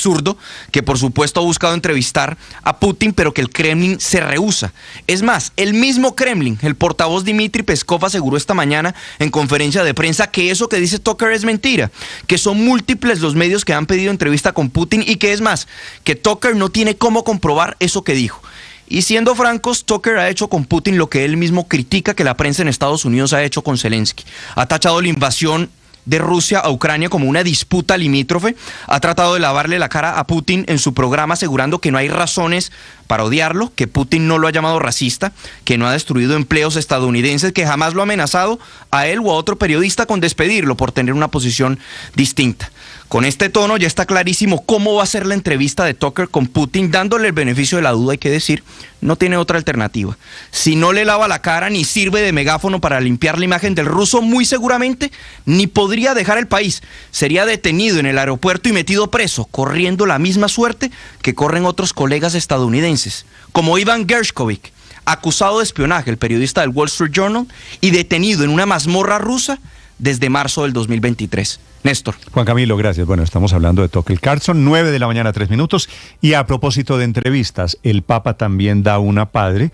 absurdo que por supuesto ha buscado entrevistar a Putin, pero que el Kremlin se rehúsa. Es más, el mismo Kremlin, el portavoz Dmitry Peskov aseguró esta mañana en conferencia de prensa que eso que dice Tucker es mentira, que son múltiples los medios que han pedido entrevista con Putin y que es más, que Tucker no tiene cómo comprobar eso que dijo. Y siendo francos, Tucker ha hecho con Putin lo que él mismo critica que la prensa en Estados Unidos ha hecho con Zelensky. Ha tachado la invasión de Rusia a Ucrania como una disputa limítrofe, ha tratado de lavarle la cara a Putin en su programa asegurando que no hay razones para odiarlo, que Putin no lo ha llamado racista, que no ha destruido empleos estadounidenses, que jamás lo ha amenazado a él o a otro periodista con despedirlo por tener una posición distinta. Con este tono ya está clarísimo cómo va a ser la entrevista de Tucker con Putin, dándole el beneficio de la duda, hay que decir, no tiene otra alternativa. Si no le lava la cara ni sirve de megáfono para limpiar la imagen del ruso, muy seguramente ni podría dejar el país. Sería detenido en el aeropuerto y metido preso, corriendo la misma suerte que corren otros colegas estadounidenses, como Ivan Gershkovich, acusado de espionaje, el periodista del Wall Street Journal, y detenido en una mazmorra rusa desde marzo del 2023. Néstor. Juan Camilo, gracias. Bueno, estamos hablando de Tucker Carlson, 9 de la mañana, 3 minutos. Y a propósito de entrevistas, el Papa también da una padre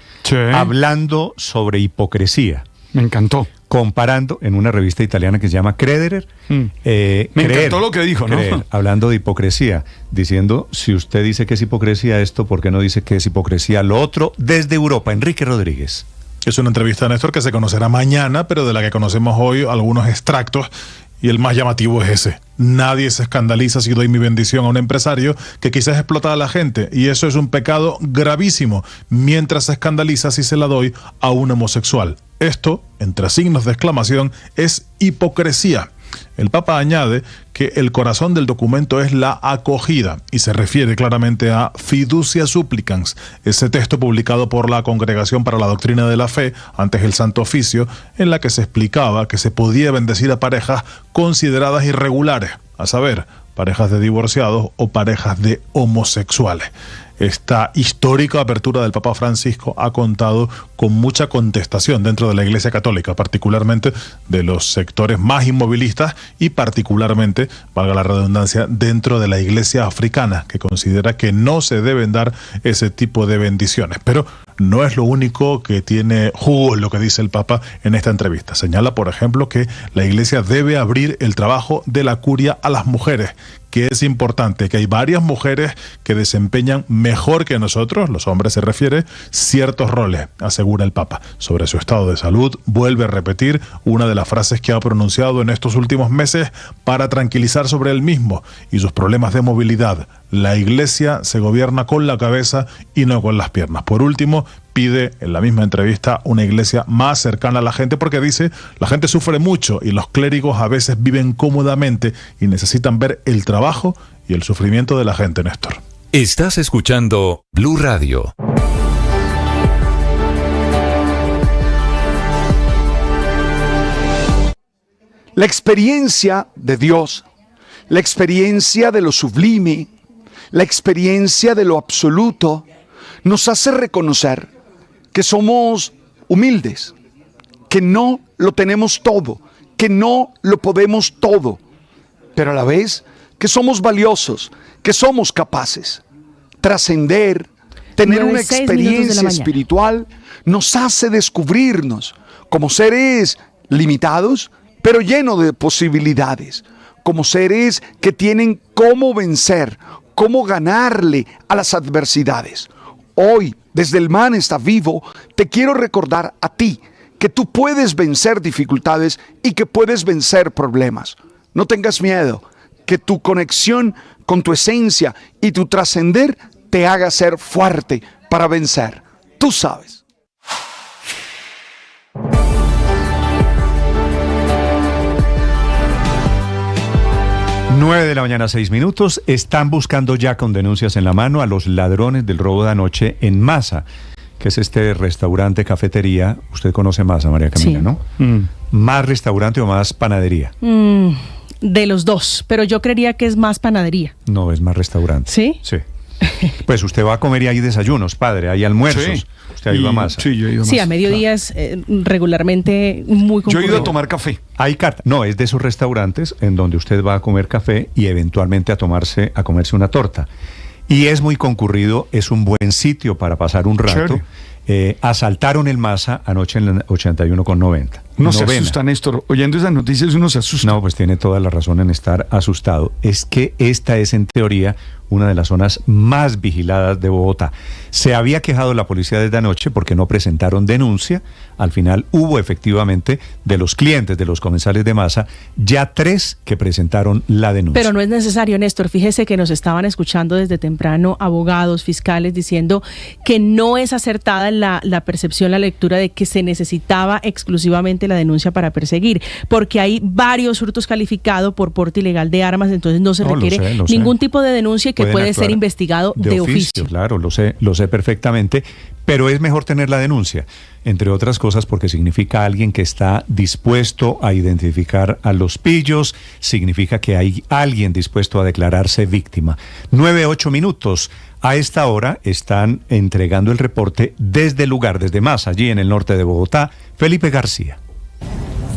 hablando sobre hipocresía. Me encantó. Comparando en una revista italiana que se llama Credere. Me encantó lo que dijo, ¿no? Hablando de hipocresía, diciendo, si usted dice que es hipocresía esto, ¿por qué no dice que es hipocresía lo otro? Desde Europa, Enrique Rodríguez. Es una entrevista, Néstor, que se conocerá mañana, pero de la que conocemos hoy algunos extractos. Y el más llamativo es ese. Nadie se escandaliza si doy mi bendición a un empresario que quizás explota a la gente. Y eso es un pecado gravísimo, mientras se escandaliza si se la doy a un homosexual. Esto, entre signos de exclamación, es hipocresía. El Papa añade que el corazón del documento es la acogida y se refiere claramente a Fiducia Supplicans, ese texto publicado por la Congregación para la Doctrina de la Fe antes el Santo Oficio, en la que se explicaba que se podía bendecir a parejas consideradas irregulares, a saber, parejas de divorciados o parejas de homosexuales. Esta histórica apertura del Papa Francisco ha contado con mucha contestación dentro de la Iglesia Católica, particularmente de los sectores más inmovilistas y particularmente, valga la redundancia, dentro de la Iglesia africana, que considera que no se deben dar ese tipo de bendiciones. Pero no es lo único que tiene jugo lo que dice el Papa en esta entrevista. Señala, por ejemplo, que la Iglesia debe abrir el trabajo de la curia a las mujeres, que es importante, que hay varias mujeres que desempeñan mejor que nosotros, los hombres se refiere, ciertos roles, asegura el Papa. Sobre su estado de salud, vuelve a repetir una de las frases que ha pronunciado en estos últimos meses para tranquilizar sobre él mismo y sus problemas de movilidad. La Iglesia se gobierna con la cabeza y no con las piernas. Por último, pide en la misma entrevista una iglesia más cercana a la gente porque dice, la gente sufre mucho y los clérigos a veces viven cómodamente y necesitan ver el trabajo y el sufrimiento de la gente, Néstor. Estás escuchando Blue Radio. La experiencia de Dios, la experiencia de lo sublime, la experiencia de lo absoluto, nos hace reconocer que somos humildes, que no lo tenemos todo, que no lo podemos todo, pero a la vez que somos valiosos, que somos capaces. Trascender, tener una experiencia espiritual, nos hace descubrirnos como seres limitados, pero llenos de posibilidades, como seres que tienen cómo vencer, cómo ganarle a las adversidades. Hoy, desde el Man está vivo, te quiero recordar a ti que tú puedes vencer dificultades y que puedes vencer problemas. No tengas miedo, que tu conexión con tu esencia y tu trascender te haga ser fuerte para vencer. Tú sabes. 9 de la mañana, 6 minutos. Están buscando ya con denuncias en la mano a los ladrones del robo de anoche en Masa, que es este restaurante, cafetería. Usted conoce Masa, María Camila, sí, ¿no? ¿Más restaurante o más panadería? De los dos, pero yo creería que es más panadería. No, es más restaurante. ¿Sí? Sí. Pues usted va a comer y hay desayunos, padre, hay almuerzos. Sí. Usted ha ido a Masa. Sí, yo he ido a Sí, Masa, a mediodía es regularmente muy concurrido. Yo he ido a tomar café. Hay carta. No, es de esos restaurantes en donde usted va a comer café y eventualmente a comerse una torta. Y es muy concurrido, es un buen sitio para pasar un rato. Asaltaron el Masa anoche en la 81,90. Uno se asusta, Néstor. Oyendo esas noticias uno se asusta. No, pues tiene toda la razón en estar asustado. Es que esta es, en teoría, una de las zonas más vigiladas de Bogotá. Se había quejado la policía desde anoche porque no presentaron denuncia. Al final hubo efectivamente, de los clientes, de los comensales de Masa, ya 3 que presentaron la denuncia. Pero no es necesario, Néstor. Fíjese que nos estaban escuchando desde temprano abogados, fiscales, diciendo que no es acertada la percepción, la lectura de que se necesitaba exclusivamente la denuncia para perseguir, porque hay varios hurtos calificados por porte ilegal de armas, entonces no se requiere ningún tipo de denuncia que puede ser investigado de oficio. Claro, lo sé perfectamente, pero es mejor tener la denuncia, entre otras cosas porque significa alguien que está dispuesto a identificar a los pillos, significa que hay alguien dispuesto a declararse víctima. 9:08 minutos. A esta hora están entregando el reporte desde el lugar, desde Masa, allí en el norte de Bogotá, Felipe García.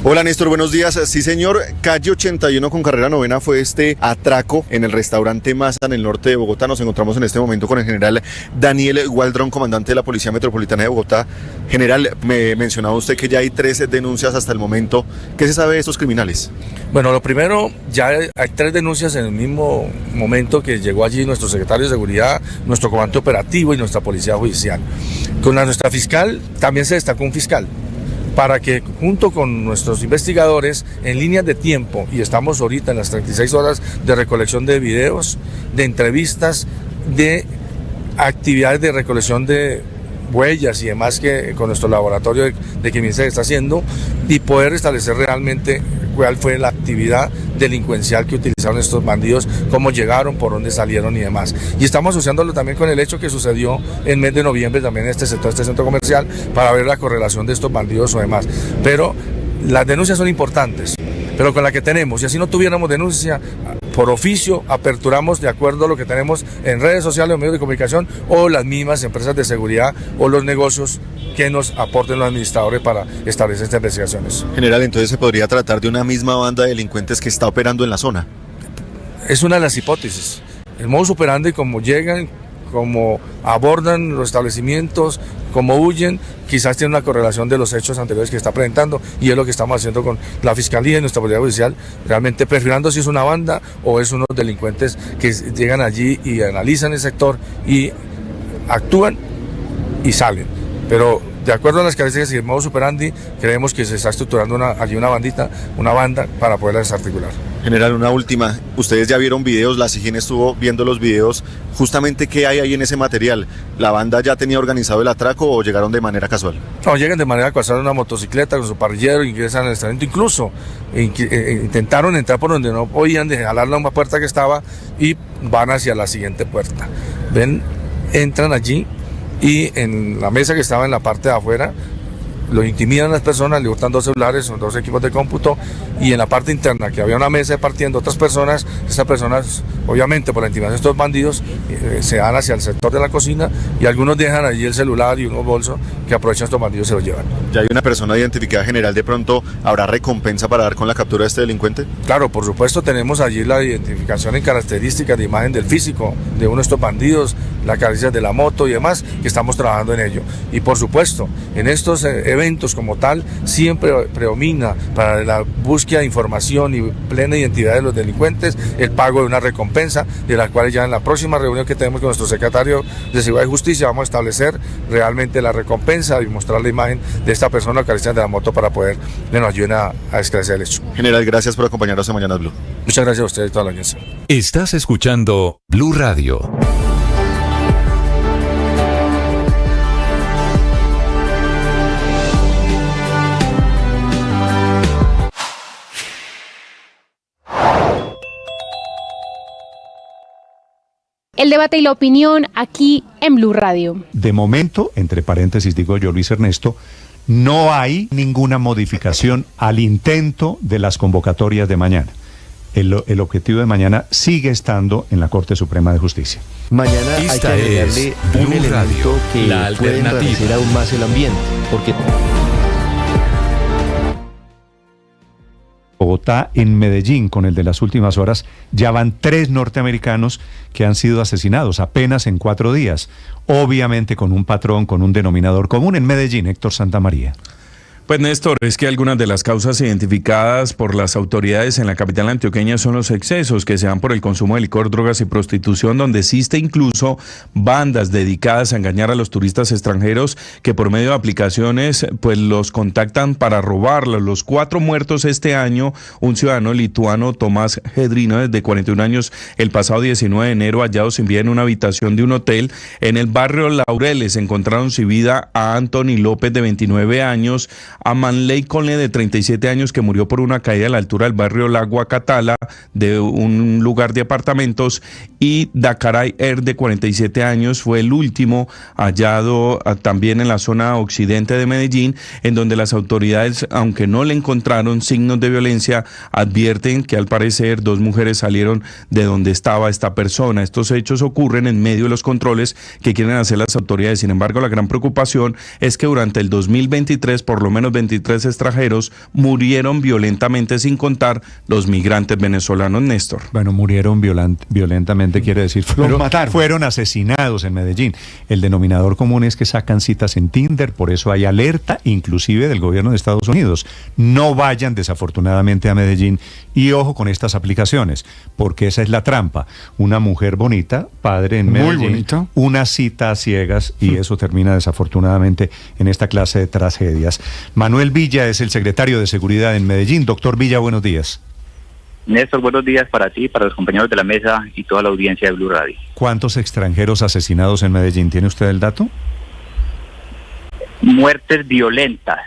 Hola Néstor, buenos días. Sí señor, calle 81 con carrera 9 fue este atraco en el restaurante Masa en el norte de Bogotá. Nos encontramos en este momento con el general Daniel Gualdrón, comandante de la Policía Metropolitana de Bogotá. General, me mencionaba usted que ya hay 13 denuncias hasta el momento. ¿Qué se sabe de estos criminales? Bueno, lo primero, ya hay 3 denuncias en el mismo momento que llegó allí nuestro secretario de Seguridad, nuestro comandante operativo y nuestra Policía Judicial. Con nuestra fiscal, también se destacó un fiscal, para que junto con nuestros investigadores en líneas de tiempo, y estamos ahorita en las 36 horas de recolección de videos, de entrevistas, de actividades de recolección de huellas y demás que con nuestro laboratorio de química se está haciendo, y poder establecer realmente cuál fue la actividad delincuencial que utilizaron estos bandidos, cómo llegaron, por dónde salieron y demás. Y estamos asociándolo también con el hecho que sucedió en mes de noviembre también en este sector, este centro comercial, para ver la correlación de estos bandidos o demás. Pero las denuncias son importantes, pero con la que tenemos, y así no tuviéramos denuncia, por oficio aperturamos de acuerdo a lo que tenemos en redes sociales o medios de comunicación o las mismas empresas de seguridad o los negocios que nos aporten los administradores para establecer estas investigaciones. General, entonces se podría tratar de una misma banda de delincuentes que está operando en la zona. Es una de las hipótesis. El modus operandi, como llegan, como abordan los establecimientos, como huyen, quizás tiene una correlación de los hechos anteriores que está presentando, y es lo que estamos haciendo con la Fiscalía y nuestra Policía Judicial, realmente perfilando si es una banda o es unos delincuentes que llegan allí y analizan el sector y actúan y salen. Pero de acuerdo a las características y el modus operandi, creemos que se está estructurando allí una banda para poderla desarticular. General, una última. Ustedes ya vieron videos, la SIGIN estuvo viendo los videos. Justamente, ¿qué hay ahí en ese material? ¿La banda ya tenía organizado el atraco o llegaron de manera casual? No, llegan de manera casual en una motocicleta con su parrillero, ingresan al establecimiento, incluso intentaron entrar por donde no podían, de jalar una puerta que estaba y van hacia la siguiente puerta. Ven, entran allí y en la mesa que estaba en la parte de afuera, lo intimidan a las personas, le hurtan 2 celulares, 2 equipos de cómputo, y en la parte interna, que había una mesa partiendo otras personas, estas personas, obviamente por la intimidación de estos bandidos, se van hacia el sector de la cocina y algunos dejan allí el celular y unos bolsos que aprovechan estos bandidos y se los llevan. ¿Ya hay una persona identificada, general? ¿De pronto habrá recompensa para dar con la captura de este delincuente? Claro, por supuesto, tenemos allí la identificación en características de imagen del físico de uno de estos bandidos, las características de la moto y demás, que estamos trabajando en ello. Y por supuesto, en estos eventos como tal, siempre predomina para la búsqueda de información y plena identidad de los delincuentes el pago de una recompensa, de la cual ya en la próxima reunión que tenemos con nuestro secretario de Seguridad y Justicia vamos a establecer realmente la recompensa y mostrar la imagen de esta persona, la característica de la moto, para poder que nos ayuden a esclarecer el hecho. General, gracias por acompañarnos en Mañanas Blue. Muchas gracias a ustedes y toda la audiencia. Estás escuchando Blue Radio. El debate y la opinión aquí en Blue Radio. De momento, entre paréntesis digo yo, Luis Ernesto, no hay ninguna modificación al intento de las convocatorias de mañana. el objetivo de mañana sigue estando en la Corte Suprema de Justicia. Mañana hay que Esta agregarle es un Blue elemento Radio, que la puede alternativa. enrarecer aún más el ambiente, porque Bogotá, en Medellín, con el de las últimas horas, ya van 3 norteamericanos que han sido asesinados apenas en 4 días. Obviamente con un patrón, con un denominador común en Medellín, Héctor Santamaría. Pues Néstor, es que algunas de las causas identificadas por las autoridades en la capital antioqueña son los excesos que se dan por el consumo de licor, drogas y prostitución, donde existe incluso bandas dedicadas a engañar a los turistas extranjeros que por medio de aplicaciones pues los contactan para robarlos. Los 4 muertos este año, un ciudadano lituano, Tomás Gedrino, de 41 años, el pasado 19 de enero, hallado sin vida en una habitación de un hotel en el barrio Laureles. Encontraron sin vida a Anthony López, de 29 años, a Manley Conle, de 37 años, que murió por una caída a la altura del barrio La Guacatala, de un lugar de apartamentos, y Dakaray Er, de 47 años, fue el último hallado también en la zona occidente de Medellín, en donde las autoridades, aunque no le encontraron signos de violencia, advierten que al parecer 2 mujeres salieron de donde estaba esta persona. Estos hechos ocurren en medio de los controles que quieren hacer las autoridades. Sin embargo, la gran preocupación es que durante el 2023, por lo menos 23 extranjeros murieron violentamente, sin contar los migrantes venezolanos, Néstor. Bueno, murieron violentamente, quiere decir, fueron asesinados en Medellín. El denominador común es que sacan citas en Tinder, por eso hay alerta, inclusive del gobierno de Estados Unidos. No vayan desafortunadamente a Medellín, y ojo con estas aplicaciones, porque esa es la trampa. Una mujer bonita, padre en Medellín, muy bonita, una cita a ciegas, y eso termina desafortunadamente en esta clase de tragedias. Manuel Villa es el secretario de Seguridad en Medellín. Doctor Villa, buenos días. Néstor, buenos días para ti, para los compañeros de la mesa y toda la audiencia de Blue Radio. ¿Cuántos extranjeros asesinados en Medellín? ¿Tiene usted el dato? Muertes violentas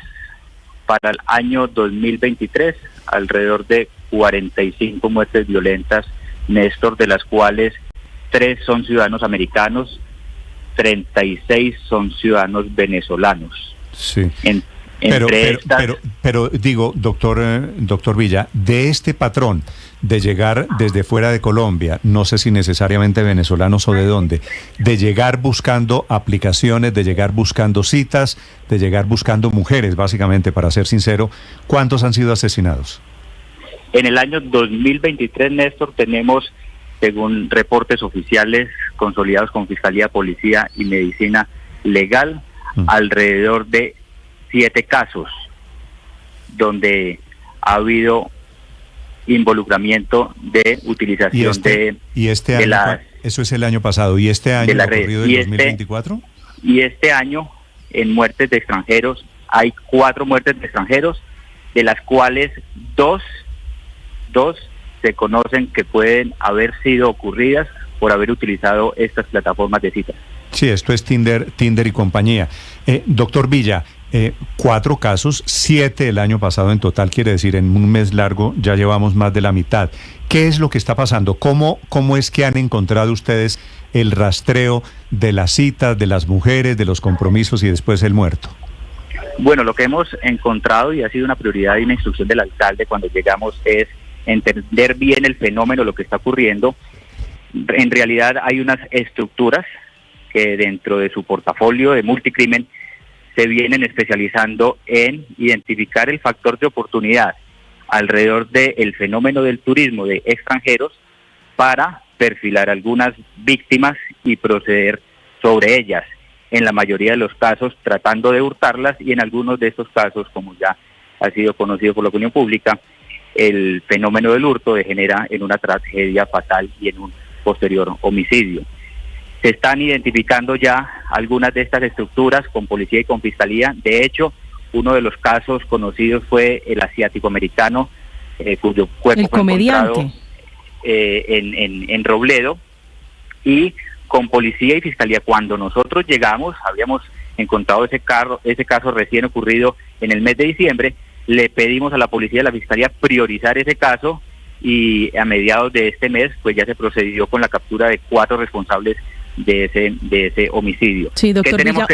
para el año 2023, alrededor de 45 muertes violentas, Néstor, de las cuales 3 son ciudadanos americanos, 36 son ciudadanos venezolanos. Sí. Pero digo, doctor Villa, de este patrón de llegar desde fuera de Colombia, no sé si necesariamente venezolanos o de dónde, de llegar buscando aplicaciones, de llegar buscando citas, de llegar buscando mujeres, básicamente, para ser sincero, ¿cuántos han sido asesinados? En el año 2023, Néstor, tenemos, según reportes oficiales consolidados con Fiscalía, Policía y Medicina Legal, alrededor de 7 casos donde ha habido involucramiento de utilización eso es el año pasado, ¿y este año ocurrido en 2024? Y este año, en muertes de extranjeros, hay 4 muertes de extranjeros, de las cuales dos se conocen que pueden haber sido ocurridas por haber utilizado estas plataformas de citas. Sí, esto es Tinder y compañía. Doctor Villa, 4 casos, 7 el año pasado en total, quiere decir en un mes largo ya llevamos más de la mitad. ¿Qué es lo que está pasando? ¿Cómo es que han encontrado ustedes el rastreo de las citas, de las mujeres, de los compromisos y después el muerto? Bueno, lo que hemos encontrado, y ha sido una prioridad y una instrucción del alcalde cuando llegamos, es entender bien el fenómeno, lo que está ocurriendo. En realidad hay unas estructuras que dentro de su portafolio de multicrimen se vienen especializando en identificar el factor de oportunidad alrededor del fenómeno del turismo de extranjeros para perfilar algunas víctimas y proceder sobre ellas. En la mayoría de los casos tratando de hurtarlas, y en algunos de estos casos, como ya ha sido conocido por la opinión pública, el fenómeno del hurto degenera en una tragedia fatal y en un posterior homicidio. Se están identificando ya algunas de estas estructuras con policía y con fiscalía. De hecho, uno de los casos conocidos fue el asiático-americano, cuyo cuerpo fue encontrado en Robledo, y con policía y fiscalía, cuando nosotros llegamos, habíamos encontrado ese caso recién ocurrido en el mes de diciembre. Le pedimos a la policía y a la fiscalía priorizar ese caso, y a mediados de este mes pues ya se procedió con la captura de 4 responsables de ese homicidio. Sí, doctor Villa,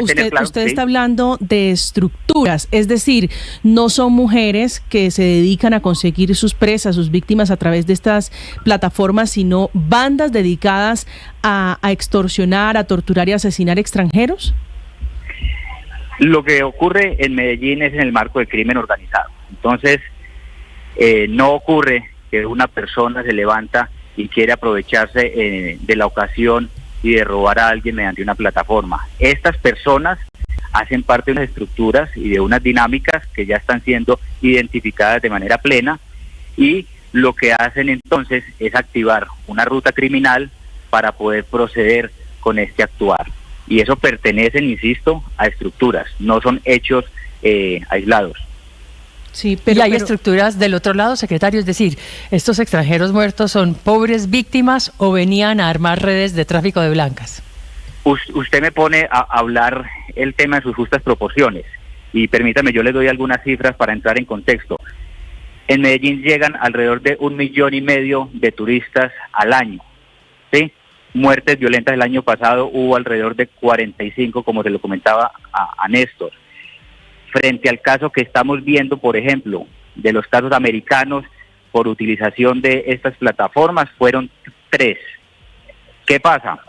usted está hablando de estructuras, es decir, no son mujeres que se dedican a conseguir sus presas, sus víctimas a través de estas plataformas, sino bandas dedicadas a extorsionar, a torturar y asesinar extranjeros. Lo que ocurre en Medellín es en el marco del crimen organizado. Entonces, no ocurre que una persona se levanta y quiere aprovecharse de la ocasión y de robar a alguien mediante una plataforma. Estas personas hacen parte de unas estructuras y de unas dinámicas que ya están siendo identificadas de manera plena, y lo que hacen entonces es activar una ruta criminal para poder proceder con este actuar. Y eso pertenecen, insisto, a estructuras, no son hechos aislados. Sí, pero hay estructuras del otro lado, secretario, es decir, ¿estos extranjeros muertos son pobres víctimas o venían a armar redes de tráfico de blancas? Usted me pone a hablar el tema en sus justas proporciones, y permítame, yo le doy algunas cifras para entrar en contexto. En Medellín llegan alrededor de 1,5 millones de turistas al año, ¿sí? Muertes violentas el año pasado hubo alrededor de 45, como se lo comentaba a Néstor. Frente al caso que estamos viendo, por ejemplo, de los casos americanos por utilización de estas plataformas, fueron 3. ¿Qué pasa?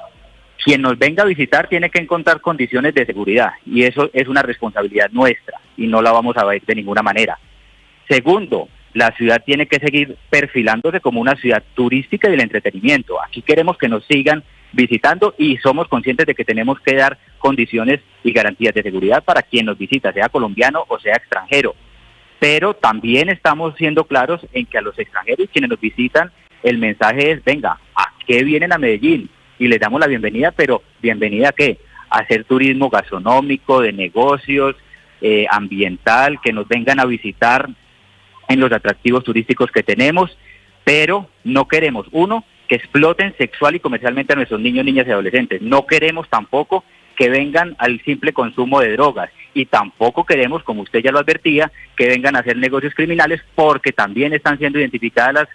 Quien nos venga a visitar tiene que encontrar condiciones de seguridad, y eso es una responsabilidad nuestra y no la vamos a ver de ninguna manera. Segundo, la ciudad tiene que seguir perfilándose como una ciudad turística y del entretenimiento. Aquí queremos que nos sigan visitando y somos conscientes de que tenemos que dar condiciones y garantías de seguridad para quien nos visita, sea colombiano o sea extranjero. Pero también estamos siendo claros en que a los extranjeros, quienes nos visitan, el mensaje es: venga, ¿a qué vienen a Medellín? Y les damos la bienvenida, pero ¿bienvenida a qué? A hacer turismo gastronómico, de negocios, ambiental, que nos vengan a visitar en los atractivos turísticos que tenemos, pero no queremos, uno, que exploten sexual y comercialmente a nuestros niños, niñas y adolescentes. No queremos tampoco que vengan al simple consumo de drogas, y tampoco queremos, como usted ya lo advertía, que vengan a hacer negocios criminales, porque también están siendo identificadas las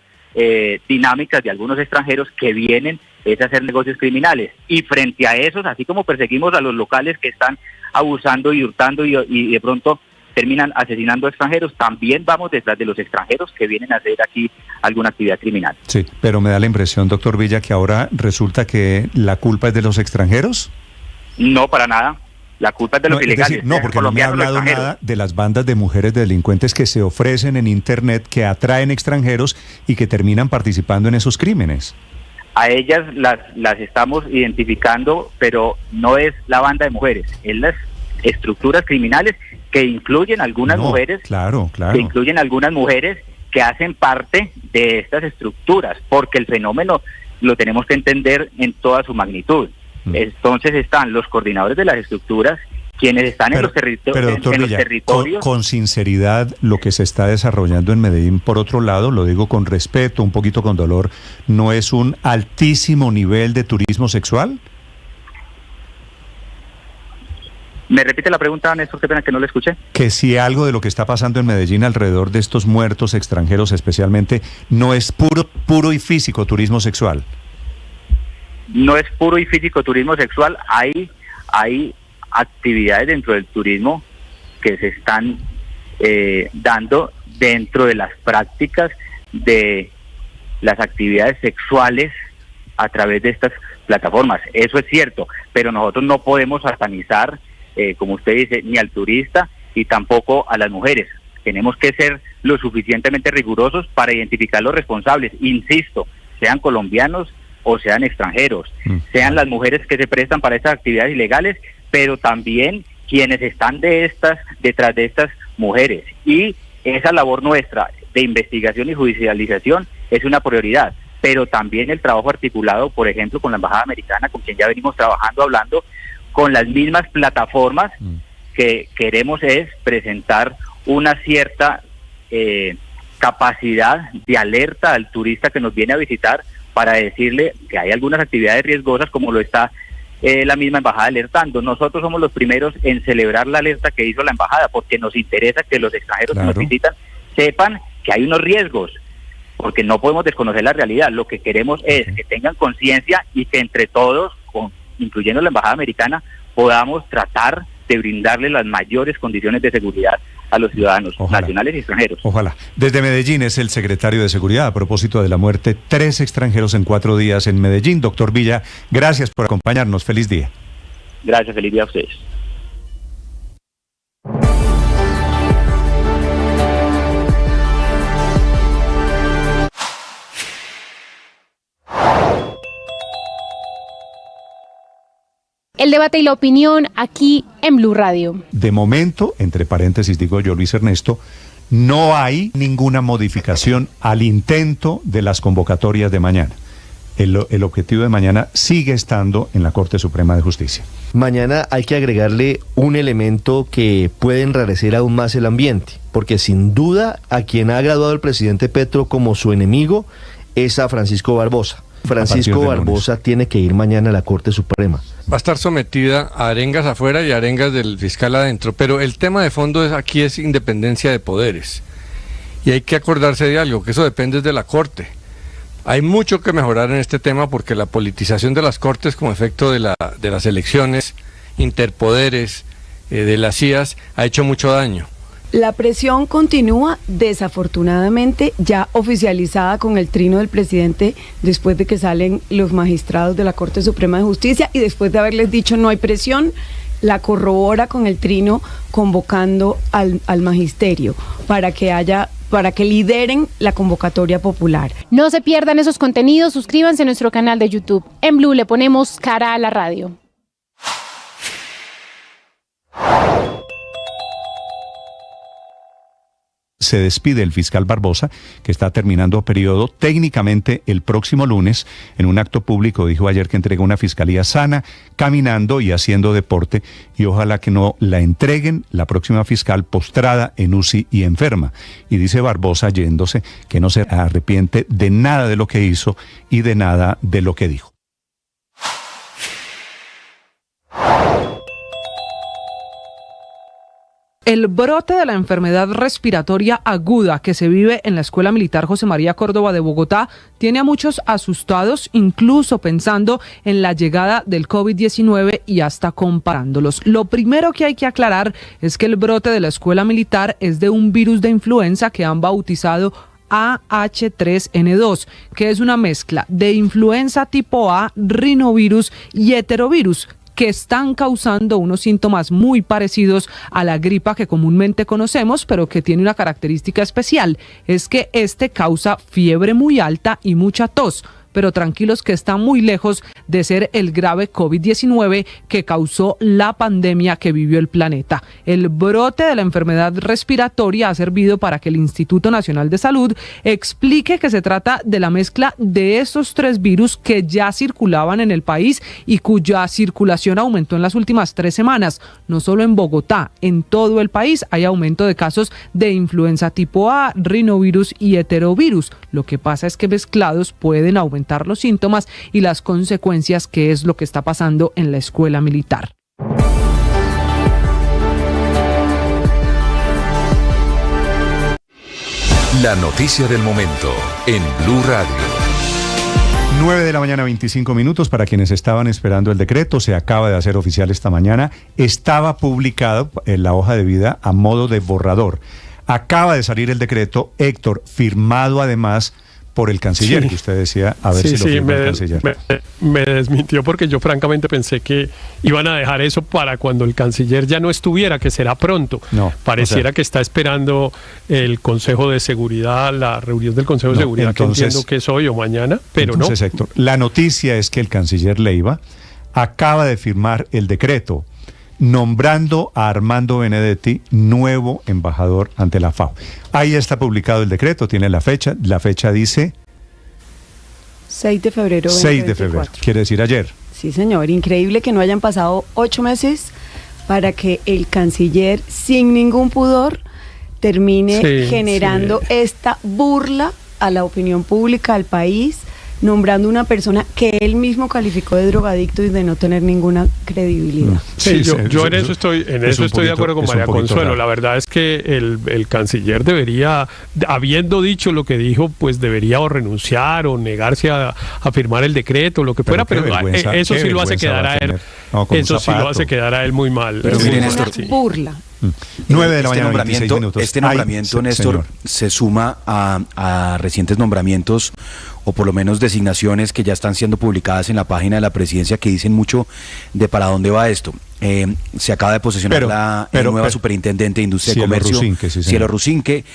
dinámicas de algunos extranjeros que vienen a hacer negocios criminales. Y frente a esos, así como perseguimos a los locales que están abusando y hurtando y de pronto terminan asesinando a extranjeros, también vamos detrás de los extranjeros que vienen a hacer aquí alguna actividad criminal. Sí, pero me da la impresión, doctor Villa, que ahora resulta que la culpa es de los extranjeros. No, para nada. La culpa es de los ilegales. Decir, no, porque no me ha hablado nada de las bandas de mujeres delincuentes que se ofrecen en Internet, que atraen extranjeros y que terminan participando en esos crímenes. A ellas las estamos identificando, pero no es la banda de mujeres, es las estructuras criminales que incluyen algunas mujeres, que incluyen algunas mujeres que hacen parte de estas estructuras, porque el fenómeno lo tenemos que entender en toda su magnitud. Entonces están los coordinadores de las estructuras, quienes están en los territorios. Con sinceridad, lo que se está desarrollando en Medellín, por otro lado, lo digo con respeto, un poquito con dolor, ¿no es un altísimo nivel de turismo sexual? ¿Me repite la pregunta, Néstor? Qué pena que no la escuché. Que si algo de lo que está pasando en Medellín alrededor de estos muertos extranjeros especialmente, no es puro y físico turismo sexual. No es puro y físico turismo sexual, hay actividades dentro del turismo que se están dando dentro de las prácticas de las actividades sexuales a través de estas plataformas. Eso es cierto, pero nosotros no podemos satanizar, como usted dice, ni al turista y tampoco a las mujeres. Tenemos que ser lo suficientemente rigurosos para identificar los responsables, insisto, sean colombianos o sean extranjeros, sean las mujeres que se prestan para estas actividades ilegales, pero también quienes están detrás de estas mujeres. Y esa labor nuestra de investigación y judicialización es una prioridad, pero también el trabajo articulado, por ejemplo, con la Embajada Americana, con quien ya venimos trabajando, hablando con las mismas plataformas, que queremos es presentar una cierta capacidad de alerta al turista que nos viene a visitar, para decirle que hay algunas actividades riesgosas, como lo está la misma embajada alertando. Nosotros somos los primeros en celebrar la alerta que hizo la embajada, porque nos interesa que los extranjeros que nos visitan sepan que hay unos riesgos, porque no podemos desconocer la realidad. Lo que queremos es que tengan conciencia y que entre todos, incluyendo la Embajada Americana, podamos tratar de brindarle las mayores condiciones de seguridad a los ciudadanos nacionales y extranjeros. Ojalá. Desde Medellín es el secretario de Seguridad a propósito de la muerte, 3 extranjeros en 4 días en Medellín. Doctor Villa, gracias por acompañarnos. Feliz día. Gracias, feliz día a ustedes. El debate y la opinión aquí en Blue Radio. De momento, entre paréntesis digo yo, Luis Ernesto, no hay ninguna modificación al intento de las convocatorias de mañana. El objetivo de mañana sigue estando en la Corte Suprema de Justicia. Mañana hay que agregarle un elemento que puede enrarecer aún más el ambiente, porque sin duda a quien ha graduado el presidente Petro como su enemigo es a Francisco Barbosa. Francisco Barbosa tiene que ir mañana a la Corte Suprema. Va a estar sometida a arengas afuera y arengas del fiscal adentro, pero el tema de fondo aquí es independencia de poderes. Y hay que acordarse de algo, que eso depende de la Corte. Hay mucho que mejorar en este tema porque la politización de las Cortes como efecto de las elecciones, interpoderes, de las CIAs, ha hecho mucho daño. La presión continúa, desafortunadamente, ya oficializada con el trino del presidente después de que salen los magistrados de la Corte Suprema de Justicia y después de haberles dicho no hay presión, la corrobora con el trino convocando al magisterio para que lideren la convocatoria popular. No se pierdan esos contenidos, suscríbanse a nuestro canal de YouTube. En Blue le ponemos cara a la radio. Se despide el fiscal Barbosa, que está terminando periodo técnicamente el próximo lunes. En un acto público dijo ayer que entrega una fiscalía sana, caminando y haciendo deporte, y ojalá que no la entreguen la próxima fiscal postrada en UCI y enferma. Y dice Barbosa, yéndose, que no se arrepiente de nada de lo que hizo y de nada de lo que dijo. El brote de la enfermedad respiratoria aguda que se vive en la Escuela Militar José María Córdoba de Bogotá tiene a muchos asustados, incluso pensando en la llegada del COVID-19 y hasta comparándolos. Lo primero que hay que aclarar es que el brote de la Escuela Militar es de un virus de influenza que han bautizado AH3N2, que es una mezcla de influenza tipo A, rinovirus y heterovirus, que están causando unos síntomas muy parecidos a la gripa que comúnmente conocemos, pero que tiene una característica especial, es que causa fiebre muy alta y mucha tos. Pero tranquilos que está muy lejos de ser el grave COVID-19 que causó la pandemia que vivió el planeta. El brote de la enfermedad respiratoria ha servido para que el Instituto Nacional de Salud explique que se trata de la mezcla de esos 3 virus que ya circulaban en el país y cuya circulación aumentó en las últimas 3 semanas. No solo en Bogotá, en todo el país hay aumento de casos de influenza tipo A, rinovirus y heterovirus. Lo que pasa es que mezclados pueden aumentar los síntomas y las consecuencias, que es lo que está pasando en la escuela militar. La noticia del momento en Blue Radio. 9 de la mañana, 25 minutos. Para quienes estaban esperando el decreto, se acaba de hacer oficial esta mañana. Estaba publicado en la hoja de vida a modo de borrador. Acaba de salir el decreto, Héctor, firmado además por el canciller, que usted decía, a ver si lo firma el canciller. Me desmintió porque yo francamente pensé que iban a dejar eso para cuando el canciller ya no estuviera, que será pronto. No, pareciera que está esperando el Consejo de Seguridad, la reunión del Consejo de Seguridad, que entiendo que es hoy o mañana, pero entonces, Héctor, la noticia es que el canciller Leiva acaba de firmar el decreto nombrando a Armando Benedetti nuevo embajador ante la FAO. Ahí está publicado el decreto, tiene la fecha dice 6 de febrero. 6 de febrero, quiere decir ayer. Sí, señor, increíble que no hayan pasado 8 meses para que el canciller, sin ningún pudor, termine generando esta burla a la opinión pública, al país, nombrando una persona que él mismo calificó de drogadicto y de no tener ninguna credibilidad. Sí, yo en eso estoy de acuerdo con María Consuelo. La verdad es que el canciller debería, habiendo dicho lo que dijo, pues debería o renunciar o negarse a firmar el decreto, lo que fuera, pero eso sí lo hace quedar a él. Eso sí lo hace quedar a él muy mal. Pero miren, Néstor, burla. 9 de la mañana, Este nombramiento, Néstor, se suma a recientes nombramientos o por lo menos designaciones que ya están siendo publicadas en la página de la presidencia que dicen mucho de para dónde va esto. Se acaba de posesionar la nueva superintendente de Industria y Comercio, Cielo Rusinque.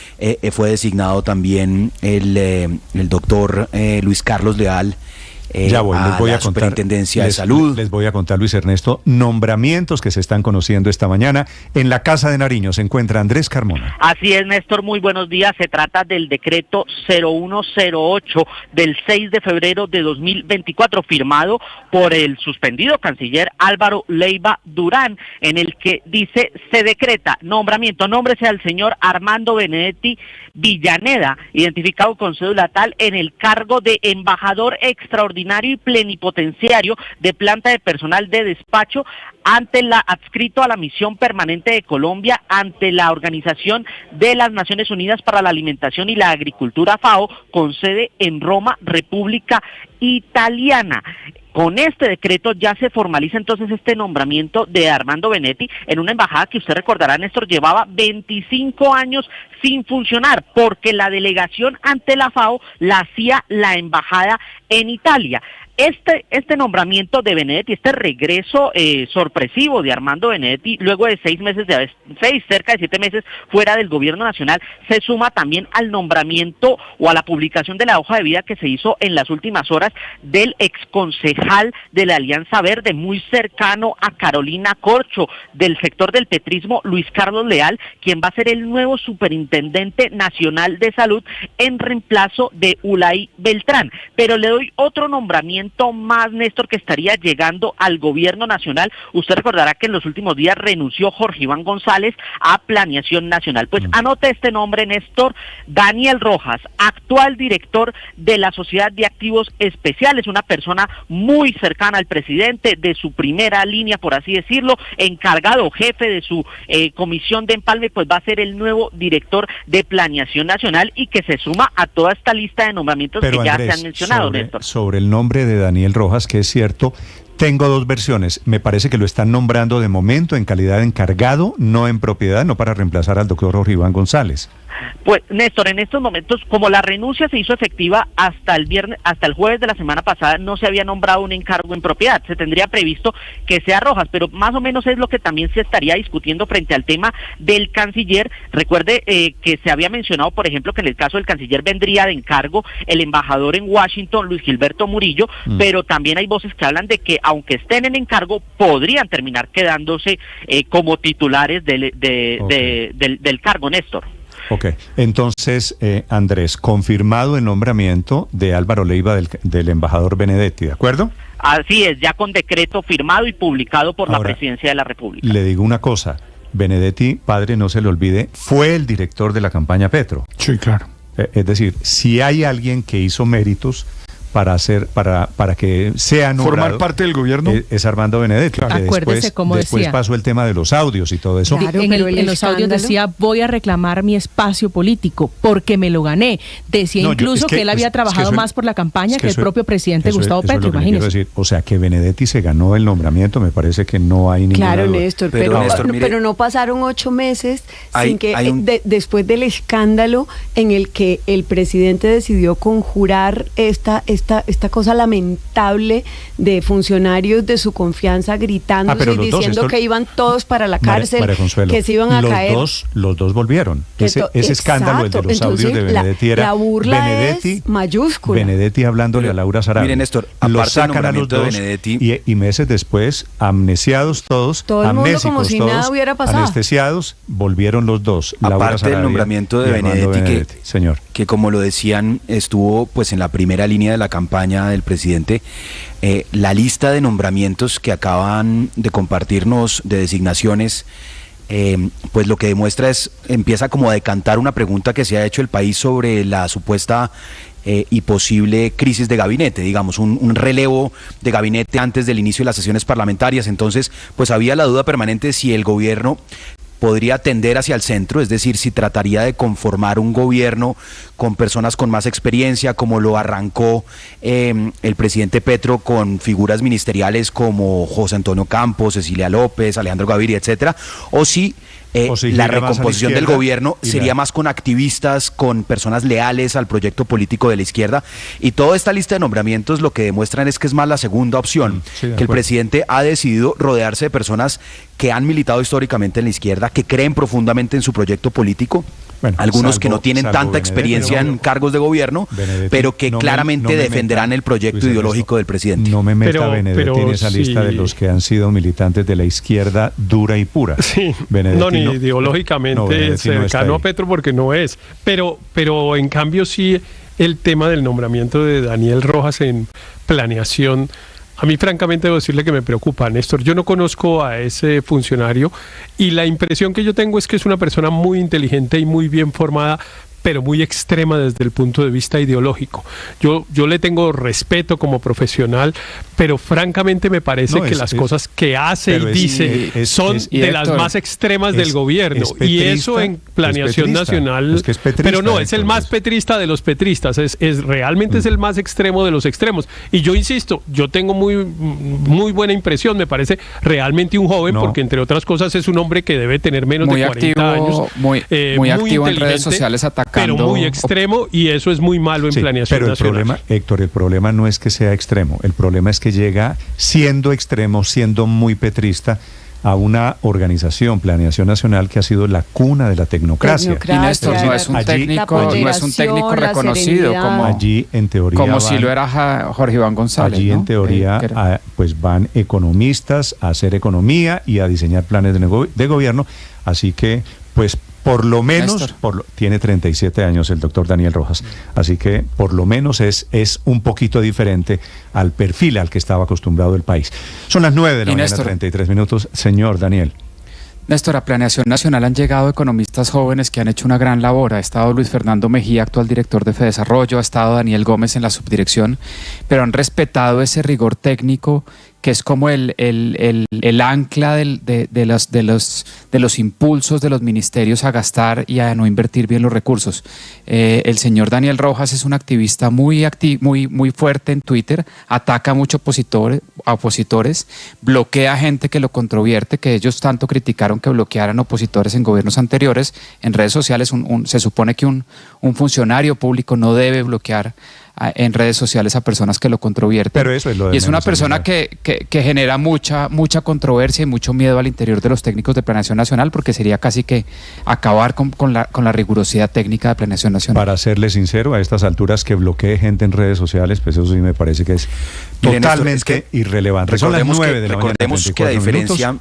Fue designado también el doctor Luis Carlos Leal. Ya voy, les voy a contar, Superintendencia de Salud. Les voy a contar, Luis Ernesto, nombramientos que se están conociendo esta mañana. En la Casa de Nariño se encuentra Andrés Carmona. Así es, Néstor, muy buenos días. Se trata del decreto 0108 del 6 de febrero de 2024, firmado por el suspendido canciller Álvaro Leiva Durán, en el que dice, se decreta nombramiento, nómbrese al señor Armando Benedetti Villaneda, identificado con cédula tal, en el cargo de embajador extraordinario y plenipotenciario de planta de personal de despacho adscrito a la misión permanente de Colombia ante la Organización de las Naciones Unidas para la Alimentación y la Agricultura, FAO, con sede en Roma, República Italiana. Con este decreto ya se formaliza entonces este nombramiento de Armando Benedetti en una embajada que usted recordará, Néstor, llevaba 25 años sin funcionar, porque la delegación ante la FAO la hacía la embajada en Italia. Este nombramiento de Benedetti, este regreso sorpresivo de Armando Benedetti, luego de cerca de 7 meses fuera del gobierno nacional, se suma también al nombramiento o a la publicación de la hoja de vida que se hizo en las últimas horas del exconcejal de la Alianza Verde, muy cercano a Carolina Corcho, del sector del petrismo, Luis Carlos Leal, quien va a ser el nuevo superintendente nacional de salud en reemplazo de Ulay Beltrán. Pero le doy otro nombramiento más, Néstor, que estaría llegando al gobierno nacional. Usted recordará que en los últimos días renunció Jorge Iván González a Planeación Nacional. Pues anote este nombre, Néstor: Daniel Rojas, actual director de la Sociedad de Activos Especiales, una persona muy cercana al presidente, de su primera línea, por así decirlo, encargado, jefe de su comisión de empalme, pues va a ser el nuevo director de Planeación Nacional, y que se suma a toda esta lista de nombramientos que ya se han mencionado, Néstor. Sobre el nombre de Daniel Rojas, que es cierto, tengo dos versiones. Me parece que lo están nombrando de momento en calidad de encargado, no en propiedad, no para reemplazar al doctor Jorge Iván González. Pues, Néstor, en estos momentos, como la renuncia se hizo efectiva hasta el jueves de la semana pasada, no se había nombrado un encargo en propiedad. Se tendría previsto que sea Rojas, pero más o menos es lo que también se estaría discutiendo frente al tema del canciller. Recuerde que se había mencionado, por ejemplo, que en el caso del canciller vendría de encargo el embajador en Washington, Luis Gilberto Murillo, pero también hay voces que hablan de que, aunque estén en encargo, podrían terminar quedándose como titulares del cargo, Néstor. Ok, entonces, Andrés, confirmado el nombramiento de Álvaro Leiva del embajador Benedetti, ¿de acuerdo? Así es, ya con decreto firmado y publicado por la Presidencia de la República. Le digo una cosa, Benedetti, padre, no se le olvide, fue el director de la campaña Petro. Sí, claro. Es decir, si hay alguien que hizo méritos para que sea nombrado, formar parte del gobierno, es Armando Benedetti. Claro. Acuérdese cómo después decía. Pasó el tema de los audios y todo eso. Claro, en los audios decía, voy a reclamar mi espacio político porque me lo gané. Decía incluso que él había trabajado más por la campaña que el propio presidente Gustavo Petro, imagínese. Decir, o sea, que Benedetti se ganó el nombramiento, me parece que no hay ninguna Claro, duda. Néstor, pero no pasaron 8 meses sin que después del escándalo en el que el presidente decidió conjurar esta cosa lamentable de funcionarios de su confianza gritándose y diciendo que iban todos para la cárcel, María Consuelo, que se iban a caer. Los dos volvieron. Ese escándalo, el de los audios de Benedetti, era la burla Benedetti, es mayúscula. Benedetti hablándole a Laura Sarabia. Mire, Néstor, los sacan a los dos, de Benedetti, y meses después, amnesiados todos, todo el mundo como si nada hubiera pasado. Anestesiados, volvieron los dos. Aparte del nombramiento de Benedetti, señor, que como lo decían, estuvo pues en la primera línea de la campaña del presidente, la lista de nombramientos que acaban de compartirnos, de designaciones, pues lo que demuestra empieza como a decantar una pregunta que se ha hecho el país sobre la supuesta y posible crisis de gabinete, digamos, un relevo de gabinete antes del inicio de las sesiones parlamentarias. Entonces, pues había la duda permanente si el gobierno podría tender hacia el centro, es decir, si trataría de conformar un gobierno con personas con más experiencia, como lo arrancó el presidente Petro con figuras ministeriales como José Antonio Campos, Cecilia López, Alejandro Gaviria, etcétera, o si la recomposición del gobierno sería más con activistas, con personas leales al proyecto político de la izquierda. Y toda esta lista de nombramientos lo que demuestran es que es más la segunda opción, que el presidente ha decidido rodearse de personas que han militado históricamente en la izquierda, que creen profundamente en su proyecto político. Bueno, algunos que no tienen tanta experiencia en cargos de gobierno, pero que claramente defenderán el proyecto ideológico del presidente. No me meta Benedetti en esa lista de los que han sido militantes de la izquierda dura y pura. Sí, ni ideológicamente cercano a Petro, porque no es. Pero en cambio sí el tema del nombramiento de Daniel Rojas en planeación, a mí francamente debo decirle que me preocupa, Néstor. Yo no conozco a ese funcionario y la impresión que yo tengo es que es una persona muy inteligente y muy bien formada, pero muy extrema desde el punto de vista ideológico. Yo le tengo respeto como profesional, pero francamente me parece que las cosas que hace y dice son de las más extremas del gobierno. Y eso en planeación nacional... pero no, es el más petrista de los petristas, realmente es el más extremo de los extremos. Y yo insisto, yo tengo muy buena impresión, me parece realmente un joven, porque entre otras cosas es un hombre que debe tener menos de 40 años. Muy activo en redes sociales atacando. Pero muy extremo, y eso es muy malo en planeación nacional. Problema, Héctor, el problema no es que sea extremo, el problema es que llega siendo extremo, siendo muy petrista, a una organización, Planeación Nacional, que ha sido la cuna de la tecnocracia. Y Néstor no es un técnico reconocido como allí en teoría como si lo era Jorge Iván González. Allí en teoría pues van economistas a hacer economía y a diseñar planes de gobierno, así que pues por lo menos, tiene 37 años el doctor Daniel Rojas, así que por lo menos es un poquito diferente al perfil al que estaba acostumbrado el país. Son las 9 de la mañana, 33 minutos. Señor Daniel. Néstor, a Planeación Nacional han llegado economistas jóvenes que han hecho una gran labor. Ha estado Luis Fernando Mejía, actual director de Fedesarrollo, ha estado Daniel Gómez en la subdirección, pero han respetado ese rigor técnico que es como el ancla de los impulsos de los ministerios a gastar y a no invertir bien los recursos. El señor Daniel Rojas es un activista muy fuerte en Twitter, ataca a muchos opositores, bloquea gente que lo controvierte, que ellos tanto criticaron que bloquearan opositores en gobiernos anteriores. En redes sociales se supone que un funcionario público no debe bloquear en redes sociales a personas que lo controvierten. Pero eso es lo de y es una persona que genera mucha controversia y mucho miedo al interior de los técnicos de Planeación Nacional, porque sería casi que acabar con la rigurosidad técnica de Planeación Nacional. Para serle sincero, a estas alturas que bloquee gente en redes sociales, pues eso sí me parece que es totalmente irrelevante. Son las 9 de la mañana. Recordemos que la diferencia,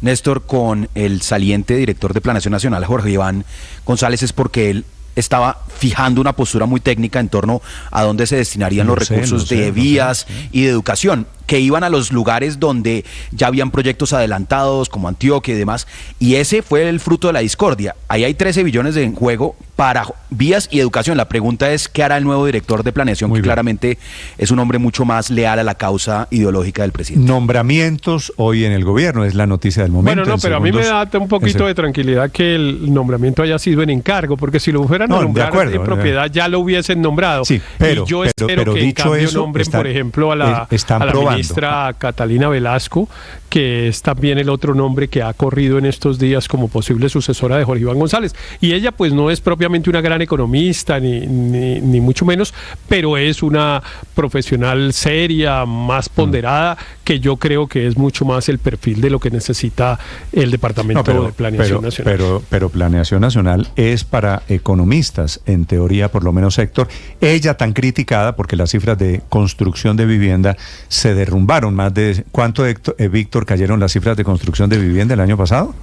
Néstor, con el saliente director de Planeación Nacional, Jorge Iván González, es porque él estaba fijando una postura muy técnica en torno a dónde se destinarían los recursos de vías y de educación, que iban a los lugares donde ya habían proyectos adelantados, como Antioquia y demás, y ese fue el fruto de la discordia. Ahí hay 13 billones en juego para vías y educación. La pregunta es, ¿qué hará el nuevo director de Planeación, que claramente es un hombre mucho más leal a la causa ideológica del presidente? Nombramientos hoy en el gobierno, es la noticia del momento. Bueno, pero a mí me da un poquito de tranquilidad que el nombramiento haya sido en encargo, porque si lo fueran a nombrar en propiedad ya lo hubiesen nombrado. Sí, pero, y yo espero que en cambio nombren, por ejemplo, a la ministra Catalina Velasco, que es también el otro nombre que ha corrido en estos días como posible sucesora de Jorge Iván González. Y ella pues no es propiamente una gran economista, ni mucho menos, pero es una profesional seria, más ponderada, que yo creo que es mucho más el perfil de lo que necesita el Departamento de Planeación Nacional. Pero Planeación Nacional es para economistas, en teoría, por lo menos, Héctor. Ella tan criticada porque las cifras de construcción de vivienda se derrumbaron. Más de ¿cuánto, Víctor, cayeron las cifras de construcción de vivienda el año pasado?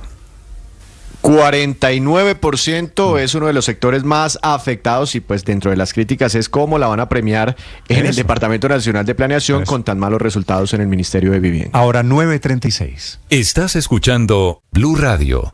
49% es uno de los sectores más afectados, y pues dentro de las críticas es cómo la van a premiar en el Departamento Nacional de Planeación con tan malos resultados en el Ministerio de Vivienda. Ahora 9:36. Estás escuchando Blue Radio.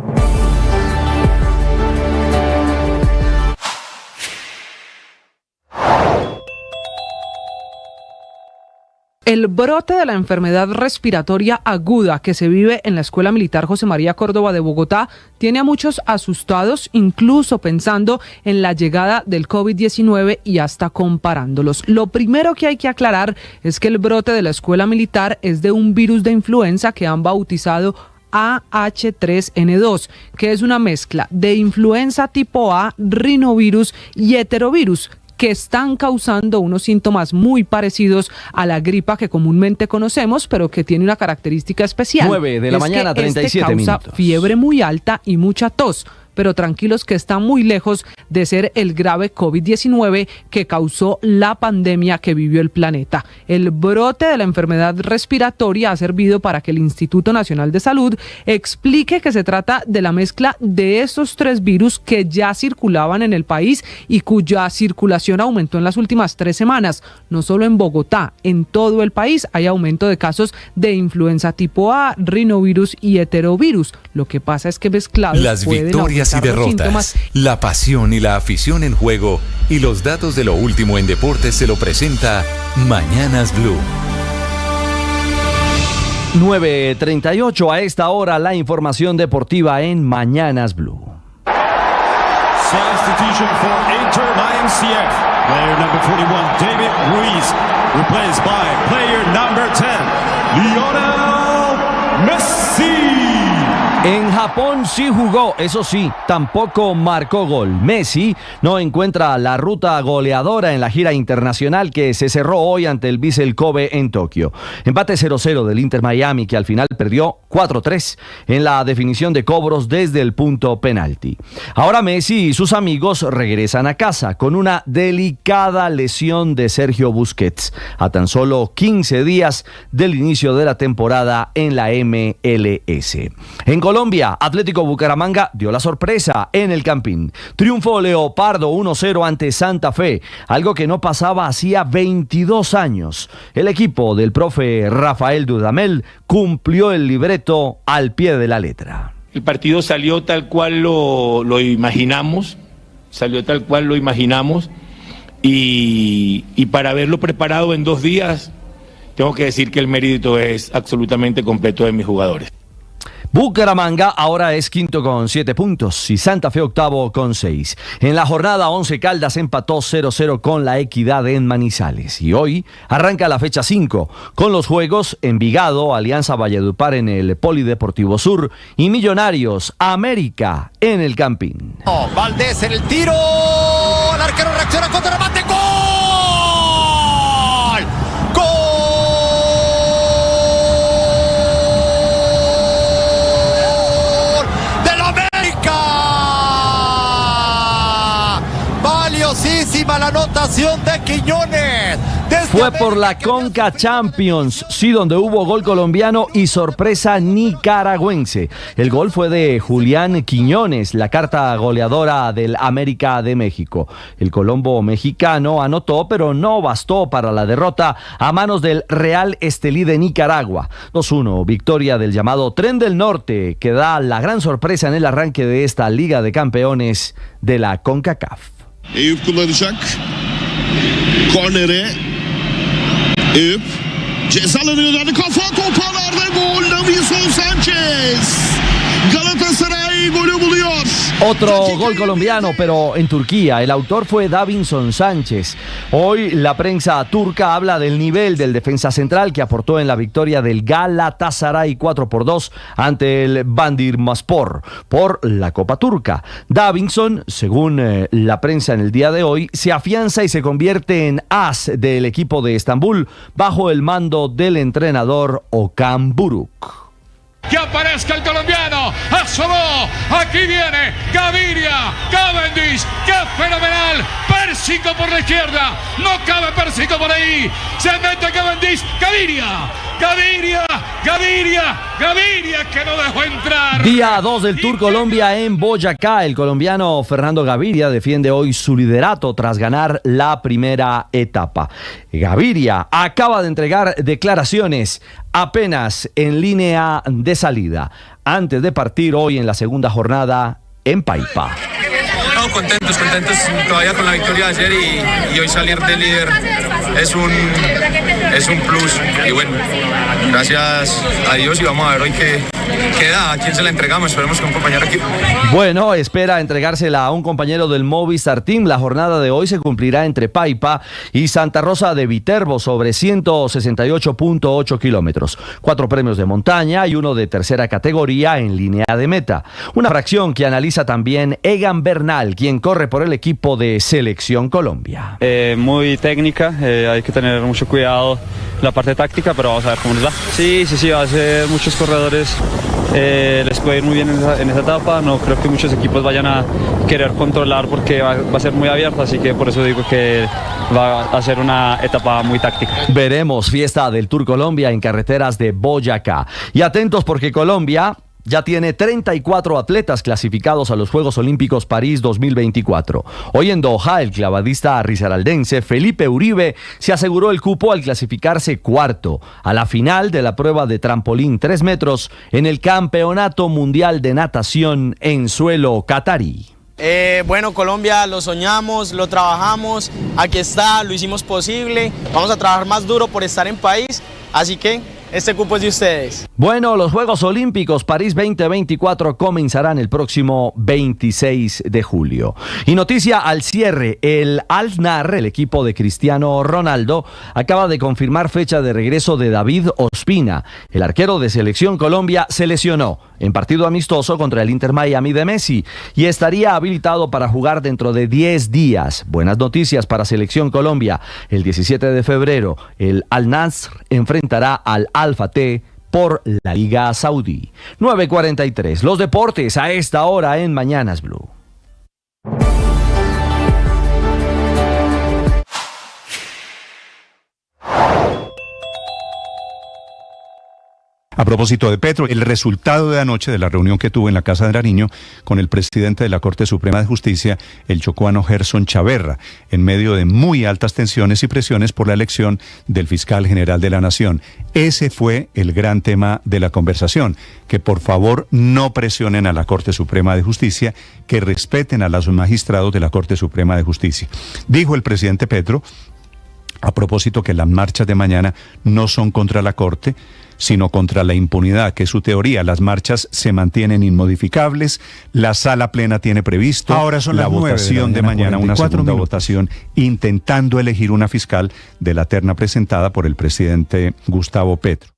El brote de la enfermedad respiratoria aguda que se vive en la Escuela Militar José María Córdoba de Bogotá tiene a muchos asustados, incluso pensando en la llegada del COVID-19 y hasta comparándolos. Lo primero que hay que aclarar es que el brote de la Escuela Militar es de un virus de influenza que han bautizado AH3N2, que es una mezcla de influenza tipo A, rinovirus y heterovirus, que están causando unos síntomas muy parecidos a la gripa que comúnmente conocemos, pero que tiene una característica especial. 9 de la mañana, 37 causa minutos. Fiebre muy alta y mucha tos, pero tranquilos que está muy lejos de ser el grave COVID-19 que causó la pandemia que vivió el planeta. El brote de la enfermedad respiratoria ha servido para que el Instituto Nacional de Salud explique que se trata de la mezcla de estos 3 virus que ya circulaban en el país y cuya circulación aumentó en las últimas 3 semanas. No solo en Bogotá, en todo el país hay aumento de casos de influenza tipo A, rinovirus y heterovirus. Lo que pasa es que mezclados las pueden victorias y derrotas, síntomas. la pasión y la afición en juego y los datos de lo último en deportes se lo presenta Mañanas Blue. 9:38 a esta hora la información deportiva en Mañanas Blue. Substitution for Inter Miami CF. Player number 41, David Ruiz, replaced by player number 10, Lionel Messi. En Japón sí jugó, eso sí, tampoco marcó gol. Messi no encuentra la ruta goleadora en la gira internacional que se cerró hoy ante el Vissel Kobe en Tokio. Empate 0-0 del Inter Miami, que al final perdió 4-3 en la definición de cobros desde el punto penalti. Ahora Messi y sus amigos regresan a casa con una delicada lesión de Sergio Busquets a tan solo 15 días del inicio de la temporada en la MLS. En Colombia, Atlético Bucaramanga dio la sorpresa en el Campín. Triunfo Leopardo 1-0 ante Santa Fe, algo que no pasaba hacía 22 años. El equipo del profe Rafael Dudamel cumplió el libreto al pie de la letra. El partido salió tal cual lo imaginamos, y para haberlo preparado en 2 días, tengo que decir que el mérito es absolutamente completo de mis jugadores. Bucaramanga ahora es quinto con 7 puntos y Santa Fe octavo con 6. En la jornada 11 Caldas empató 0-0 con la Equidad en Manizales. Y hoy arranca la fecha 5 con los juegos Envigado, Alianza Valledupar en el Polideportivo Sur y Millonarios América en el Campín. Valdés en el tiro, el arquero reacciona contra el remate, ¡gol! La anotación de Quiñones. Fue por la Conca Champions, sí, donde hubo gol colombiano y sorpresa nicaragüense. El gol fue de Julián Quiñones, la carta goleadora del América de México. El colombo mexicano anotó, pero no bastó para la derrota a manos del Real Estelí de Nicaragua. 2-1, victoria del llamado Tren del Norte, que da la gran sorpresa en el arranque de esta Liga de Campeones de la CONCACAF. Eyüp kullanacak. Kornere. Eyüp. Ceza alanına döndü. Kafa toparlarda gol. Davinson Sánchez. Galatasaray golü buluyor. Otro gol colombiano, pero en Turquía. El autor fue Davinson Sánchez. Hoy la prensa turca habla del nivel del defensa central que aportó en la victoria del Galatasaray 4-2 ante el Bandırmaspor por la Copa Turca. Davinson, según la prensa en el día de hoy, se afianza y se convierte en as del equipo de Estambul bajo el mando del entrenador Okan Buruk. Que aparezca el colombiano, asomó, aquí viene Gaviria, Cavendish, qué fenomenal, Pérsico por la izquierda, no cabe Pérsico por ahí, se mete Cavendish, Gaviria, que no dejó entrar. Día 2 del Tour Colombia en Boyacá, el colombiano Fernando Gaviria defiende hoy su liderato tras ganar la primera etapa. Gaviria acaba de entregar declaraciones apenas en línea de salida, antes de partir hoy en la segunda jornada en Paipa. No, contentos todavía con la victoria de ayer y hoy salir de líder es un plus. Y bueno, gracias a Dios y vamos a ver hoy qué da, a quién se la entregamos, esperemos que un compañero aquí. Bueno, espera entregársela a un compañero del Movistar Team. La jornada de hoy se cumplirá entre Paipa y Santa Rosa de Viterbo sobre 168.8 kilómetros. 4 premios de montaña y uno de tercera categoría en línea de meta. Una fracción que analiza también Egan Bernal, quien corre por el equipo de Selección Colombia. Muy técnica, hay que tener mucho cuidado la parte táctica, pero vamos a ver cómo nos va. Sí, va a ser muchos corredores. Les puede ir muy bien en esa etapa. No creo que muchos equipos vayan a querer controlar porque va a ser muy abierta, así que por eso digo que va a ser una etapa muy táctica. Veremos fiesta del Tour Colombia en carreteras de Boyacá. Y atentos porque Colombia ya tiene 34 atletas clasificados a los Juegos Olímpicos París 2024. Hoy en Doha, el clavadista risaraldense Felipe Uribe se aseguró el cupo al clasificarse cuarto a la final de la prueba de trampolín 3 metros en el Campeonato Mundial de Natación en suelo catarí. Bueno, Colombia lo soñamos, lo trabajamos, aquí está, lo hicimos posible, vamos a trabajar más duro por estar en país, así que este cupo es de ustedes. Bueno, los Juegos Olímpicos París 2024 comenzarán el próximo 26 de julio. Y noticia al cierre, el Al-Nassr, el equipo de Cristiano Ronaldo, acaba de confirmar fecha de regreso de David Ospina. El arquero de Selección Colombia se lesionó en partido amistoso contra el Inter Miami de Messi y estaría habilitado para jugar dentro de 10 días. Buenas noticias para Selección Colombia. El 17 de febrero, el Al-Nassr enfrentará al Al-Fateh por la Liga Saudí. 9:43. Los deportes a esta hora en Mañanas Blue. A propósito de Petro, el resultado de anoche de la reunión que tuvo en la Casa de Nariño con el presidente de la Corte Suprema de Justicia, el chocuano Gerson Chaverra, en medio de muy altas tensiones y presiones por la elección del fiscal general de la Nación. Ese fue el gran tema de la conversación, que por favor no presionen a la Corte Suprema de Justicia, que respeten a los magistrados de la Corte Suprema de Justicia. Dijo el presidente Petro, a propósito, que las marchas de mañana no son contra la Corte, sino contra la impunidad, que es su teoría. Las marchas se mantienen inmodificables, la sala plena tiene previsto ahora son la votación de mañana, una segunda minutos. votación, intentando elegir una fiscal de la terna presentada por el presidente Gustavo Petro.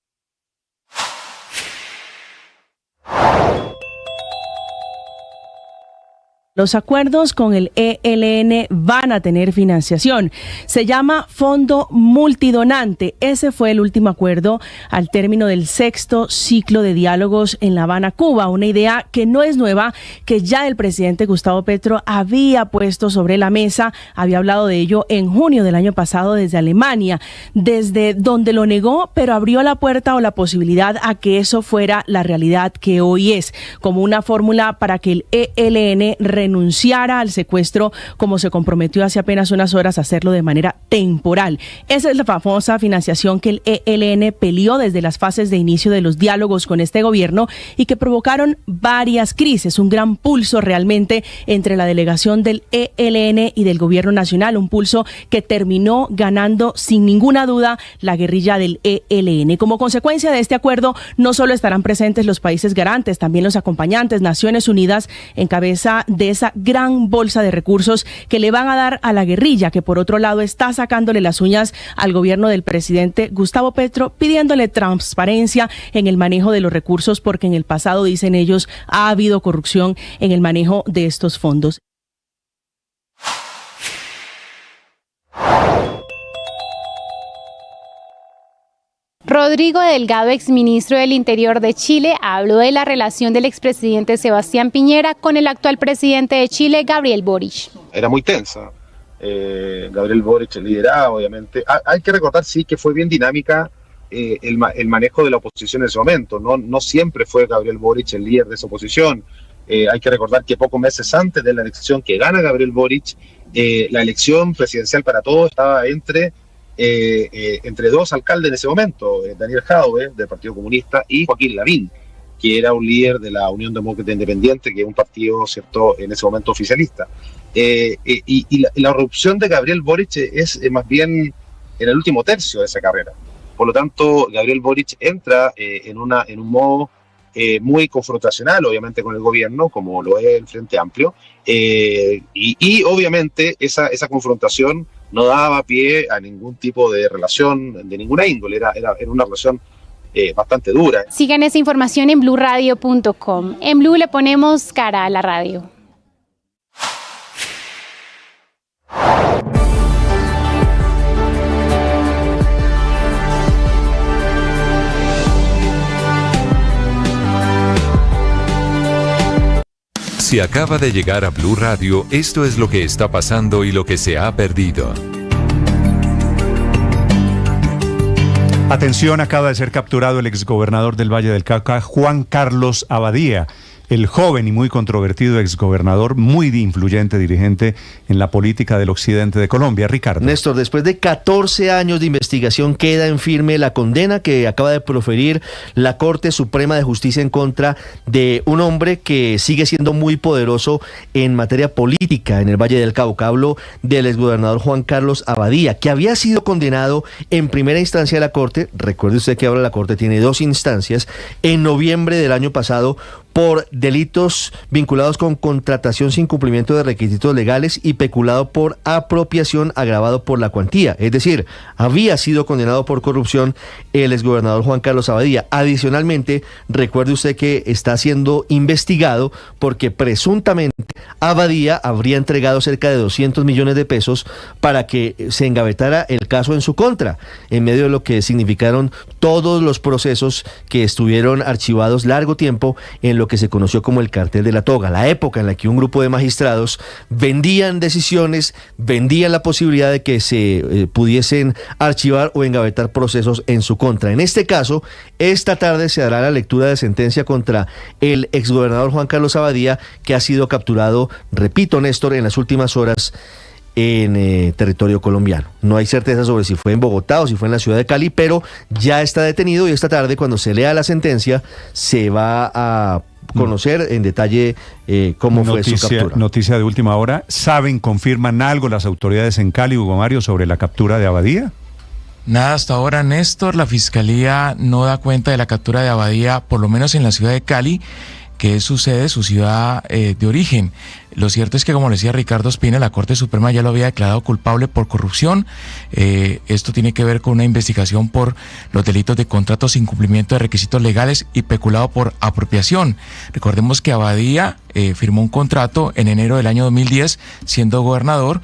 Los acuerdos con el ELN van a tener financiación. Se llama Fondo Multidonante. Ese fue el último acuerdo al término del 6º ciclo de diálogos en La Habana, Cuba. Una idea que no es nueva, que ya el presidente Gustavo Petro había puesto sobre la mesa. Había hablado de ello en junio del año pasado desde Alemania, desde donde lo negó, pero abrió la puerta o la posibilidad a que eso fuera la realidad que hoy es, como una fórmula para que el ELN renunciara al secuestro, como se comprometió hace apenas unas horas a hacerlo de manera temporal. Esa es la famosa financiación que el ELN peleó desde las fases de inicio de los diálogos con este gobierno y que provocaron varias crisis, un gran pulso realmente entre la delegación del ELN y del gobierno nacional, un pulso que terminó ganando sin ninguna duda la guerrilla del ELN. Como consecuencia de este acuerdo, no solo estarán presentes los países garantes, también los acompañantes, Naciones Unidas, en cabeza de esa gran bolsa de recursos que le van a dar a la guerrilla, que por otro lado está sacándole las uñas al gobierno del presidente Gustavo Petro, pidiéndole transparencia en el manejo de los recursos, porque en el pasado, dicen ellos, ha habido corrupción en el manejo de estos fondos. Rodrigo Delgado, exministro del Interior de Chile, habló de la relación del expresidente Sebastián Piñera con el actual presidente de Chile, Gabriel Boric. Era muy tensa. Gabriel Boric lideraba, obviamente. Hay que recordar, sí, que fue bien dinámica el manejo de la oposición en ese momento. No siempre fue Gabriel Boric el líder de esa oposición. Hay que recordar que pocos meses antes de la elección que gana Gabriel Boric, la elección presidencial para todos estaba entre dos alcaldes en ese momento, Daniel Jadwe, del Partido Comunista, y Joaquín Lavín, que era un líder de la Unión Demócrata Independiente, que es un partido, ¿cierto?, en ese momento oficialista. Y la erupción de Gabriel Boric es más bien en el último tercio de esa carrera. Por lo tanto, Gabriel Boric entra en un modo muy confrontacional, obviamente, con el gobierno, como lo es el Frente Amplio, y obviamente esa confrontación no daba pie a ningún tipo de relación de ninguna índole, era una relación bastante dura. Sigan esa información en bluradio.com. En Blue le ponemos cara a la radio. Si acaba de llegar a Blue Radio, esto es lo que está pasando y lo que se ha perdido. Atención, acaba de ser capturado el exgobernador del Valle del Cauca, Juan Carlos Abadía, el joven y muy controvertido exgobernador, muy influyente dirigente en la política del occidente de Colombia. Ricardo. Néstor, después de 14 años de investigación queda en firme la condena que acaba de proferir la Corte Suprema de Justicia en contra de un hombre que sigue siendo muy poderoso en materia política en el Valle del Cauca. Hablo del exgobernador Juan Carlos Abadía, que había sido condenado en primera instancia de la Corte. Recuerde usted que ahora la Corte tiene 2 instancias, en noviembre del año pasado, por delitos vinculados con contratación sin cumplimiento de requisitos legales y peculado por apropiación agravado por la cuantía. Es decir, había sido condenado por corrupción el exgobernador Juan Carlos Abadía. Adicionalmente, recuerde usted que está siendo investigado porque presuntamente Abadía habría entregado cerca de 200 millones de pesos para que se engavetara el caso en su contra, en medio de lo que significaron todos los procesos que estuvieron archivados largo tiempo en lo que se conoció como el cartel de la toga, la época en la que un grupo de magistrados vendían decisiones, vendían la posibilidad de que se pudiesen archivar o engavetar procesos en su contra. En este caso, esta tarde se dará la lectura de sentencia contra el exgobernador Juan Carlos Abadía, que ha sido capturado, repito, Néstor, en las últimas horas en territorio colombiano. No hay certeza sobre si fue en Bogotá o si fue en la ciudad de Cali, pero ya está detenido y esta tarde, cuando se lea la sentencia, se va a conocer en detalle cómo fue su captura. Noticia de última hora. ¿Saben, confirman algo las autoridades en Cali, Hugo Mario, sobre la captura de Abadía? Nada hasta ahora, Néstor. La Fiscalía no da cuenta de la captura de Abadía, por lo menos en la ciudad de Cali, que es su sede, su ciudad de origen. Lo cierto es que, como le decía Ricardo Ospina, la Corte Suprema ya lo había declarado culpable por corrupción. Esto tiene que ver con una investigación por los delitos de contratos sin cumplimiento de requisitos legales y peculado por apropiación. Recordemos que Abadía firmó un contrato en enero del año 2010, siendo gobernador,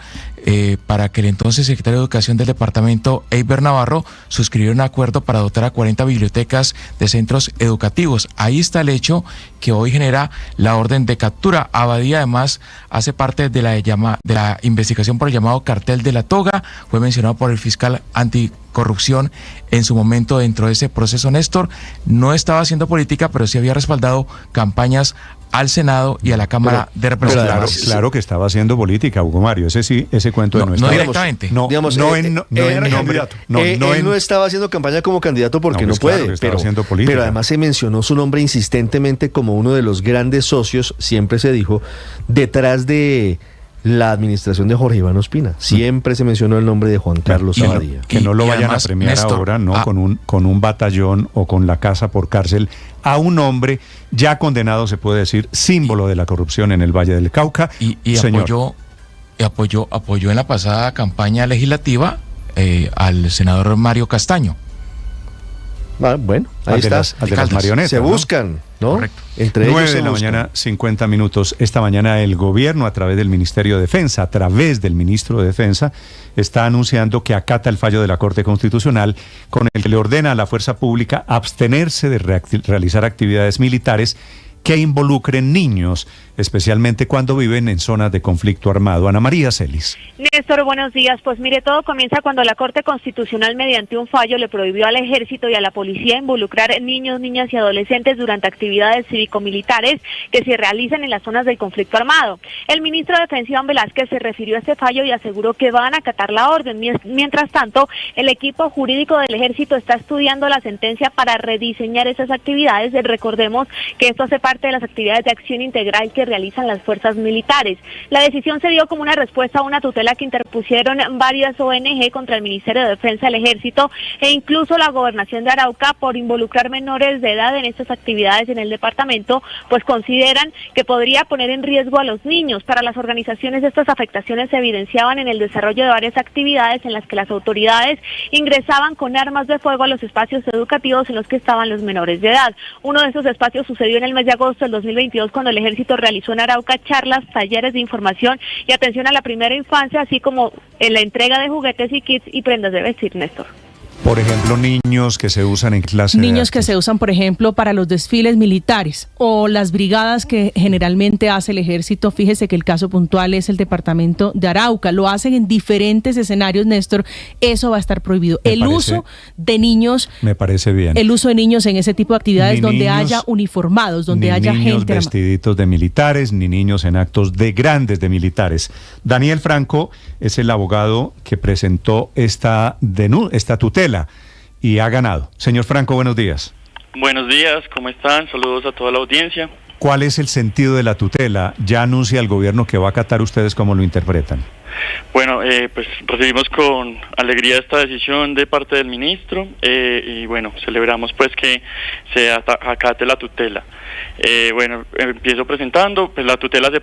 para que el entonces secretario de Educación del departamento, Eiber Navarro, suscribiera un acuerdo para dotar a 40 bibliotecas de centros educativos. Ahí está el hecho que hoy genera la orden de captura. Abadía, además, hace parte de la investigación por el llamado cartel de la toga. Fue mencionado por el fiscal anticorrupción en su momento dentro de ese proceso. Néstor no estaba haciendo política, pero sí había respaldado campañas al Senado y a la Cámara de Representantes. Claro que estaba haciendo política, Hugo Mario. Ese cuento de no directamente. Él no estaba haciendo campaña como candidato porque no puede, pero además se mencionó su nombre insistentemente como uno de los grandes socios, siempre se dijo, detrás de la administración de Jorge Iván Ospina. Siempre se mencionó el nombre de Juan Carlos Abadía. Que no lo vayan a premiar, Néstor, ahora, ¿no? Con un batallón o con la casa por cárcel a un hombre ya condenado, se puede decir, símbolo de la corrupción en el Valle del Cauca. Y apoyó en la pasada campaña legislativa al senador Mario Castaño. Bueno, ahí está. De las marionetas. Se buscan, ¿no? Correcto. Entre 9 ellos de la mañana, 50 minutos. Esta mañana el gobierno, a través del Ministerio de Defensa, a través del ministro de Defensa, está anunciando que acata el fallo de la Corte Constitucional con el que le ordena a la fuerza pública abstenerse de realizar actividades militares que involucren niños, especialmente cuando viven en zonas de conflicto armado. Ana María Celis. Néstor, buenos días. Pues mire, todo comienza cuando la Corte Constitucional mediante un fallo le prohibió al Ejército y a la Policía involucrar niños, niñas y adolescentes durante actividades cívico-militares que se realizan en las zonas del conflicto armado. El ministro de Defensa, Iván Velázquez, se refirió a este fallo y aseguró que van a acatar la orden. Mientras tanto, el equipo jurídico del Ejército está estudiando la sentencia para rediseñar esas actividades. Recordemos que esto hace parte de las actividades de acción integral que realizan las fuerzas militares. La decisión se dio como una respuesta a una tutela que interpusieron varias ONG contra el Ministerio de Defensa, el Ejército e incluso la Gobernación de Arauca por involucrar menores de edad en estas actividades en el departamento, pues consideran que podría poner en riesgo a los niños. Para las organizaciones, estas afectaciones se evidenciaban en el desarrollo de varias actividades en las que las autoridades ingresaban con armas de fuego a los espacios educativos en los que estaban los menores de edad. Uno de esos espacios sucedió en el mes de agosto del 2022 cuando el Ejército realizó en Arauca charlas, talleres de información y atención a la primera infancia, así como en la entrega de juguetes y kits y prendas de vestir, Néstor. Por ejemplo, niños que se usan en clase. Niños que se usan, por ejemplo, para los desfiles militares o las brigadas que generalmente hace el Ejército. Fíjese que el caso puntual es el departamento de Arauca. Lo hacen en diferentes escenarios, Néstor. Eso va a estar prohibido. Uso de niños. Me parece bien. El uso de niños en ese tipo de actividades donde haya uniformados, donde haya gente. Ni niños vestiditos de militares, ni niños en actos de grandes de militares. Daniel Franco es el abogado que presentó esta tutela y ha ganado. Señor Franco, buenos días. Buenos días, ¿cómo están? Saludos a toda la audiencia. ¿Cuál es el sentido de la tutela? ¿Ya anuncia el gobierno que va a acatar? ¿Ustedes cómo lo interpretan? Bueno, pues recibimos con alegría esta decisión de parte del ministro y bueno, celebramos pues que se acate la tutela. Bueno, empiezo presentando, pues la tutela la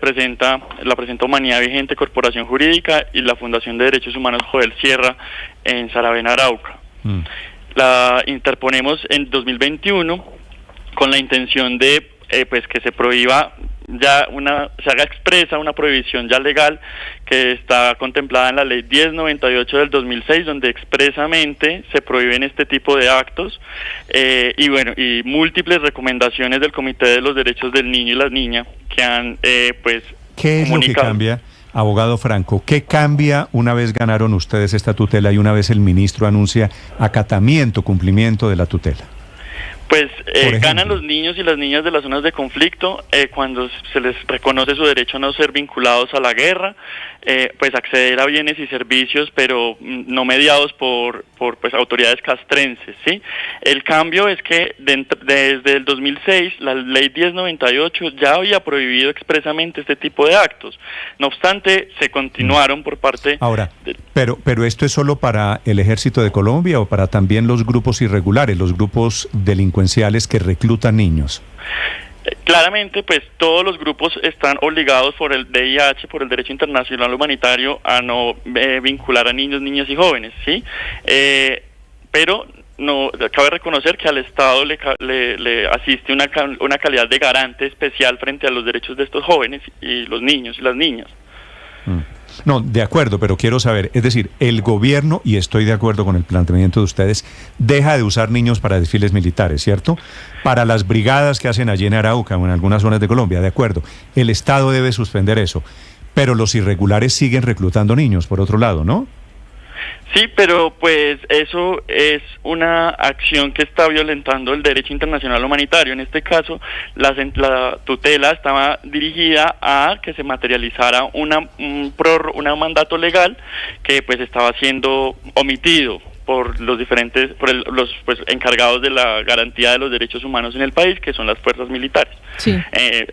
presenta Humanidad Vigente, Corporación Jurídica y la Fundación de Derechos Humanos Joel Sierra en Saravena, Arauca. La interponemos en 2021 con la intención de pues que se prohíba ya se haga expresa una prohibición ya legal que está contemplada en la Ley 1098 del 2006, donde expresamente se prohíben este tipo de actos y bueno, y múltiples recomendaciones del Comité de los Derechos del Niño y la Niña que han pues ¿Qué es lo que cambia? Abogado Franco, ¿qué cambia una vez ganaron ustedes esta tutela y una vez el ministro anuncia acatamiento, cumplimiento de la tutela? Pues ganan los niños y las niñas de las zonas de conflicto cuando se les reconoce su derecho a no ser vinculados a la guerra, pues acceder a bienes y servicios, pero no mediados por pues autoridades castrenses, ¿sí? El cambio es que desde el 2006 la ley 1098 ya había prohibido expresamente este tipo de actos. No obstante, se continuaron por parte... Ahora, pero ¿esto es solo para el Ejército de Colombia o para también los grupos irregulares, los grupos delincuenciales que reclutan niños? Claramente, pues todos los grupos están obligados por el DIH, por el Derecho Internacional Humanitario, a no vincular a niños, niñas y jóvenes, ¿sí? Pero no cabe reconocer que al Estado le asiste una calidad de garante especial frente a los derechos de estos jóvenes y los niños y las niñas. No, de acuerdo, pero quiero saber, es decir, el gobierno, y estoy de acuerdo con el planteamiento de ustedes, deja de usar niños para desfiles militares, ¿cierto? Para las brigadas que hacen allí en Arauca o en algunas zonas de Colombia, de acuerdo. El Estado debe suspender eso, pero los irregulares siguen reclutando niños, por otro lado, ¿no? Sí, pero pues eso es una acción que está violentando el derecho internacional humanitario. En este caso, la tutela estaba dirigida a que se materializara un mandato legal que pues estaba siendo omitido por los diferentes, los pues encargados de la garantía de los derechos humanos en el país, que son las fuerzas militares, sí.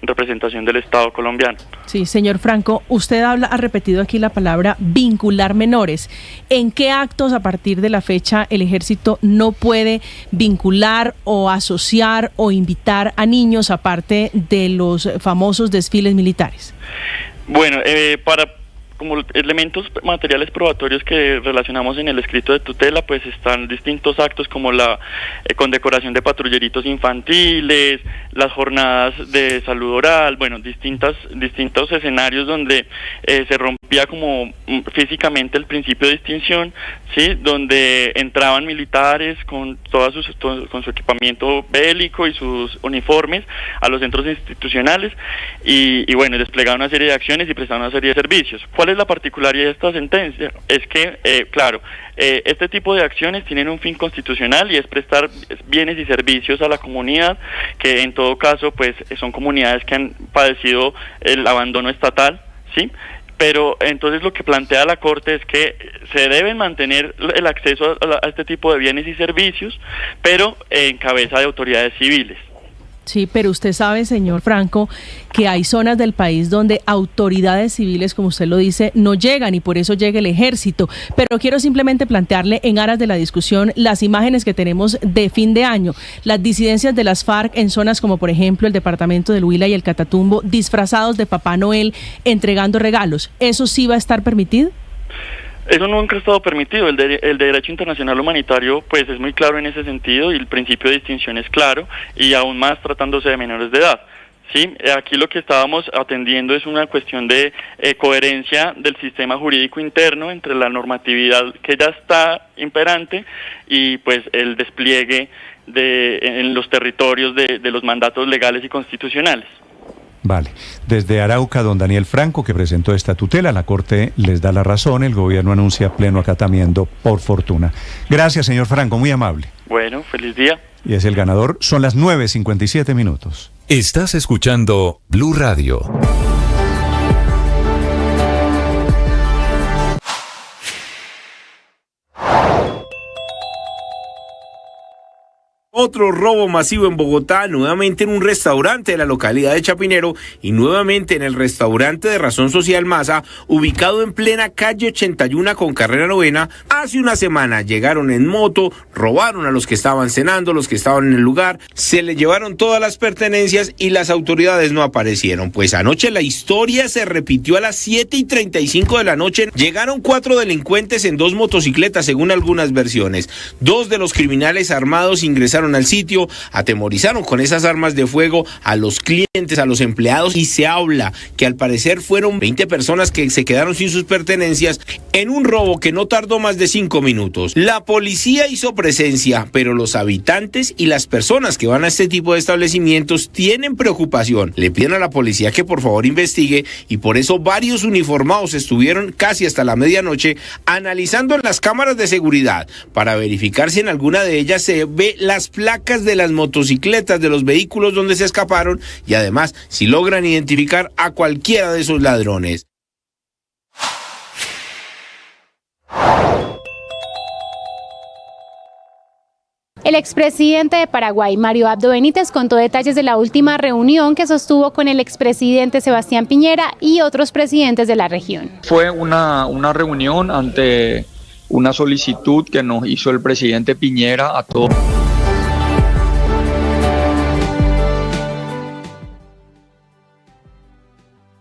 Representación del Estado colombiano. Sí, señor Franco, usted ha repetido aquí la palabra vincular menores. ¿En qué actos a partir de la fecha el Ejército no puede vincular o asociar o invitar a niños aparte de los famosos desfiles militares? Bueno, como elementos materiales probatorios que relacionamos en el escrito de tutela, pues están distintos actos como la condecoración de patrulleritos infantiles, las jornadas de salud oral, bueno, distintos escenarios donde se rompía como físicamente el principio de distinción, ¿sí? Donde entraban militares con con su equipamiento bélico y sus uniformes a los centros institucionales y bueno, desplegaban una serie de acciones y prestaban una serie de servicios. ¿Cuál es la particularidad de esta sentencia? Es que, este tipo de acciones tienen un fin constitucional y es prestar bienes y servicios a la comunidad, que en todo caso pues son comunidades que han padecido el abandono estatal, ¿sí? Pero entonces lo que plantea la Corte es que se deben mantener el acceso a este tipo de bienes y servicios, pero en cabeza de autoridades civiles. Sí, pero usted sabe, señor Franco, que hay zonas del país donde autoridades civiles, como usted lo dice, no llegan y por eso llega el ejército. Pero quiero simplemente plantearle en aras de la discusión las imágenes que tenemos de fin de año. Las disidencias de las FARC en zonas como por ejemplo el departamento del Huila y el Catatumbo, disfrazados de Papá Noel, entregando regalos. ¿Eso sí va a estar permitido? Eso nunca ha estado permitido. El derecho internacional humanitario pues es muy claro en ese sentido y el principio de distinción es claro, y aún más tratándose de menores de edad. Sí, aquí lo que estábamos atendiendo es una cuestión de coherencia del sistema jurídico interno entre la normatividad que ya está imperante y pues el despliegue en los territorios de los mandatos legales y constitucionales. Vale. Desde Arauca, don Daniel Franco, que presentó esta tutela, la Corte les da la razón, el gobierno anuncia pleno acatamiento, por fortuna. Gracias, señor Franco, muy amable. Bueno, feliz día. Y es el ganador, son las 9:57 minutos. Estás escuchando Blue Radio. Otro robo masivo en Bogotá, nuevamente en un restaurante de la localidad de Chapinero y nuevamente en el restaurante de Razón Social Masa, ubicado en plena calle 81 con carrera 9. Hace una semana llegaron en moto, robaron a los que estaban cenando, los que estaban en el lugar, se les llevaron todas las pertenencias y las autoridades no aparecieron. Pues anoche la historia se repitió a las 7:35 de la noche. Llegaron 4 delincuentes en 2 motocicletas, según algunas versiones. 2 de los criminales armados ingresaron al sitio, atemorizaron con esas armas de fuego a los clientes, a los empleados, y se habla que al parecer fueron 20 personas que se quedaron sin sus pertenencias en un robo que no tardó más de 5 minutos. La policía hizo presencia, pero los habitantes y las personas que van a este tipo de establecimientos tienen preocupación. Le piden a la policía que por favor investigue, y por eso varios uniformados estuvieron casi hasta la medianoche analizando las cámaras de seguridad para verificar si en alguna de ellas se ve las placas de las motocicletas de los vehículos donde se escaparon, y además si logran identificar a cualquiera de esos ladrones. El expresidente de Paraguay, Mario Abdo Benítez, contó detalles de la última reunión que sostuvo con el expresidente Sebastián Piñera y otros presidentes de la región. Fue una reunión ante una solicitud que nos hizo el presidente Piñera a todos.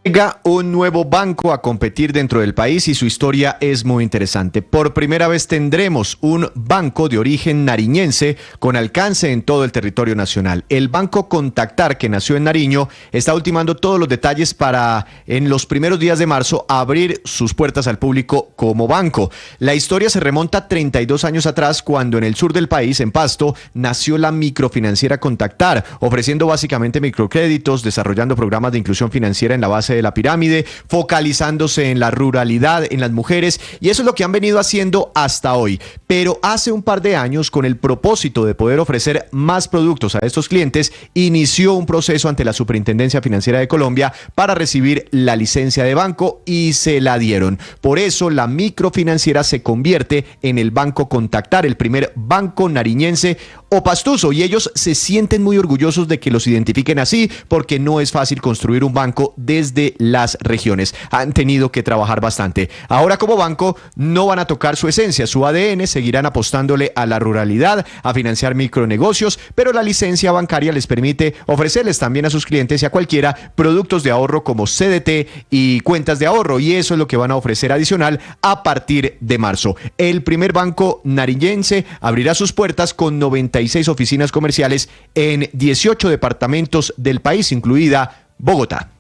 Llega un nuevo banco a competir dentro del país y su historia es muy interesante. Por primera vez tendremos un banco de origen nariñense con alcance en todo el territorio nacional. El Banco Contactar, que nació en Nariño, está ultimando todos los detalles para, en los primeros días de marzo, abrir sus puertas al público como banco. La historia se remonta 32 años atrás, cuando en el sur del país, en Pasto, nació la microfinanciera Contactar, ofreciendo básicamente microcréditos, desarrollando programas de inclusión financiera en la base de la pirámide, focalizándose en la ruralidad, en las mujeres, y eso es lo que han venido haciendo hasta hoy. Pero hace un par de años, con el propósito de poder ofrecer más productos a estos clientes, inició un proceso ante la Superintendencia Financiera de Colombia para recibir la licencia de banco, y se la dieron. Por eso la microfinanciera se convierte en el Banco Contactar, el primer banco nariñense o pastuso, y ellos se sienten muy orgullosos de que los identifiquen así, porque no es fácil construir un banco desde de las regiones. Han tenido que trabajar bastante. Ahora como banco no van a tocar su esencia, su ADN, seguirán apostándole a la ruralidad, a financiar micronegocios, pero la licencia bancaria les permite ofrecerles también a sus clientes y a cualquiera productos de ahorro como CDT y cuentas de ahorro, y eso es lo que van a ofrecer adicional a partir de marzo. El primer banco nariñense abrirá sus puertas con 96 oficinas comerciales en 18 departamentos del país, incluida Bogotá.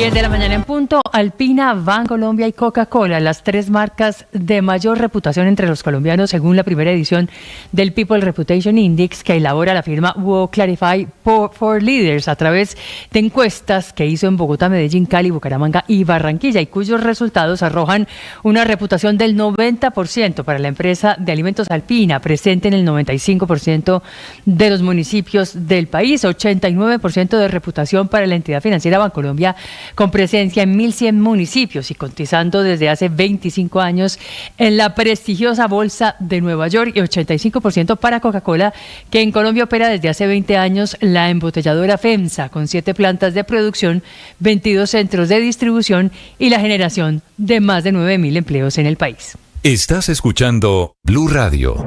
De la mañana en punto, Alpina, Bancolombia y Coca-Cola, las tres marcas de mayor reputación entre los colombianos según la primera edición del People Reputation Index que elabora la firma WO Clarify for Leaders a través de encuestas que hizo en Bogotá, Medellín, Cali, Bucaramanga y Barranquilla, y cuyos resultados arrojan una reputación del 90% para la empresa de alimentos Alpina, presente en el 95% de los municipios del país, 89% de reputación para la entidad financiera Bancolombia, con presencia en 1.100 municipios y cotizando desde hace 25 años en la prestigiosa Bolsa de Nueva York, y 85% para Coca-Cola, que en Colombia opera desde hace 20 años la embotelladora FEMSA, con 7 plantas de producción, 22 centros de distribución y la generación de más de 9.000 empleos en el país. Estás escuchando Blue Radio.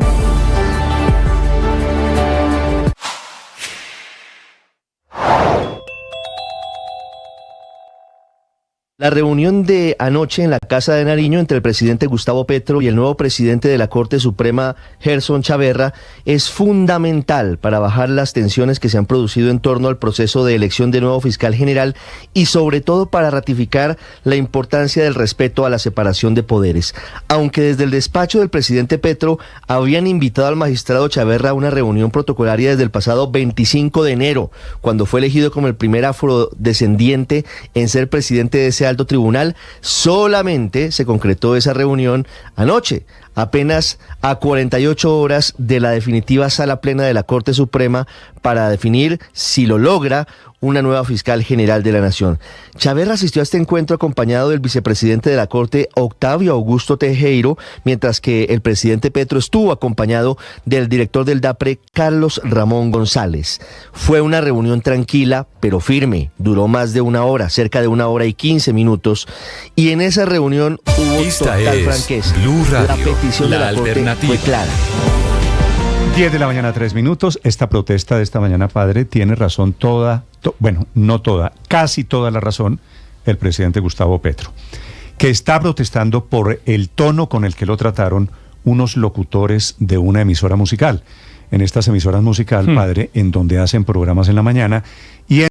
La reunión de anoche en la Casa de Nariño entre el presidente Gustavo Petro y el nuevo presidente de la Corte Suprema, Gerson Chaverra, es fundamental para bajar las tensiones que se han producido en torno al proceso de elección de nuevo fiscal general y sobre todo para ratificar la importancia del respeto a la separación de poderes. Aunque desde el despacho del presidente Petro habían invitado al magistrado Chaverra a una reunión protocolaria desde el pasado 25 de enero, cuando fue elegido como el primer afrodescendiente en ser presidente de ese alto tribunal, solamente se concretó esa reunión anoche, apenas a 48 horas de la definitiva sala plena de la Corte Suprema para definir, si lo logra, una nueva fiscal general de la Nación. Chaverra asistió a este encuentro acompañado del vicepresidente de la Corte, Octavio Augusto Tejero, mientras que el presidente Petro estuvo acompañado del director del DAPRE, Carlos Ramón González. Fue una reunión tranquila, pero firme. Duró más de una hora, cerca de 1 hora y 15 minutos. Y en esa reunión hubo total franqueza. Blue Radio, la petición de la Corte fue clara. 10 de la mañana, 3 minutos. Esta protesta de esta mañana, padre, tiene razón no toda, casi toda la razón el presidente Gustavo Petro, que está protestando por el tono con el que lo trataron unos locutores de una emisora musical. En estas emisoras musical, padre, en donde hacen programas en la mañana,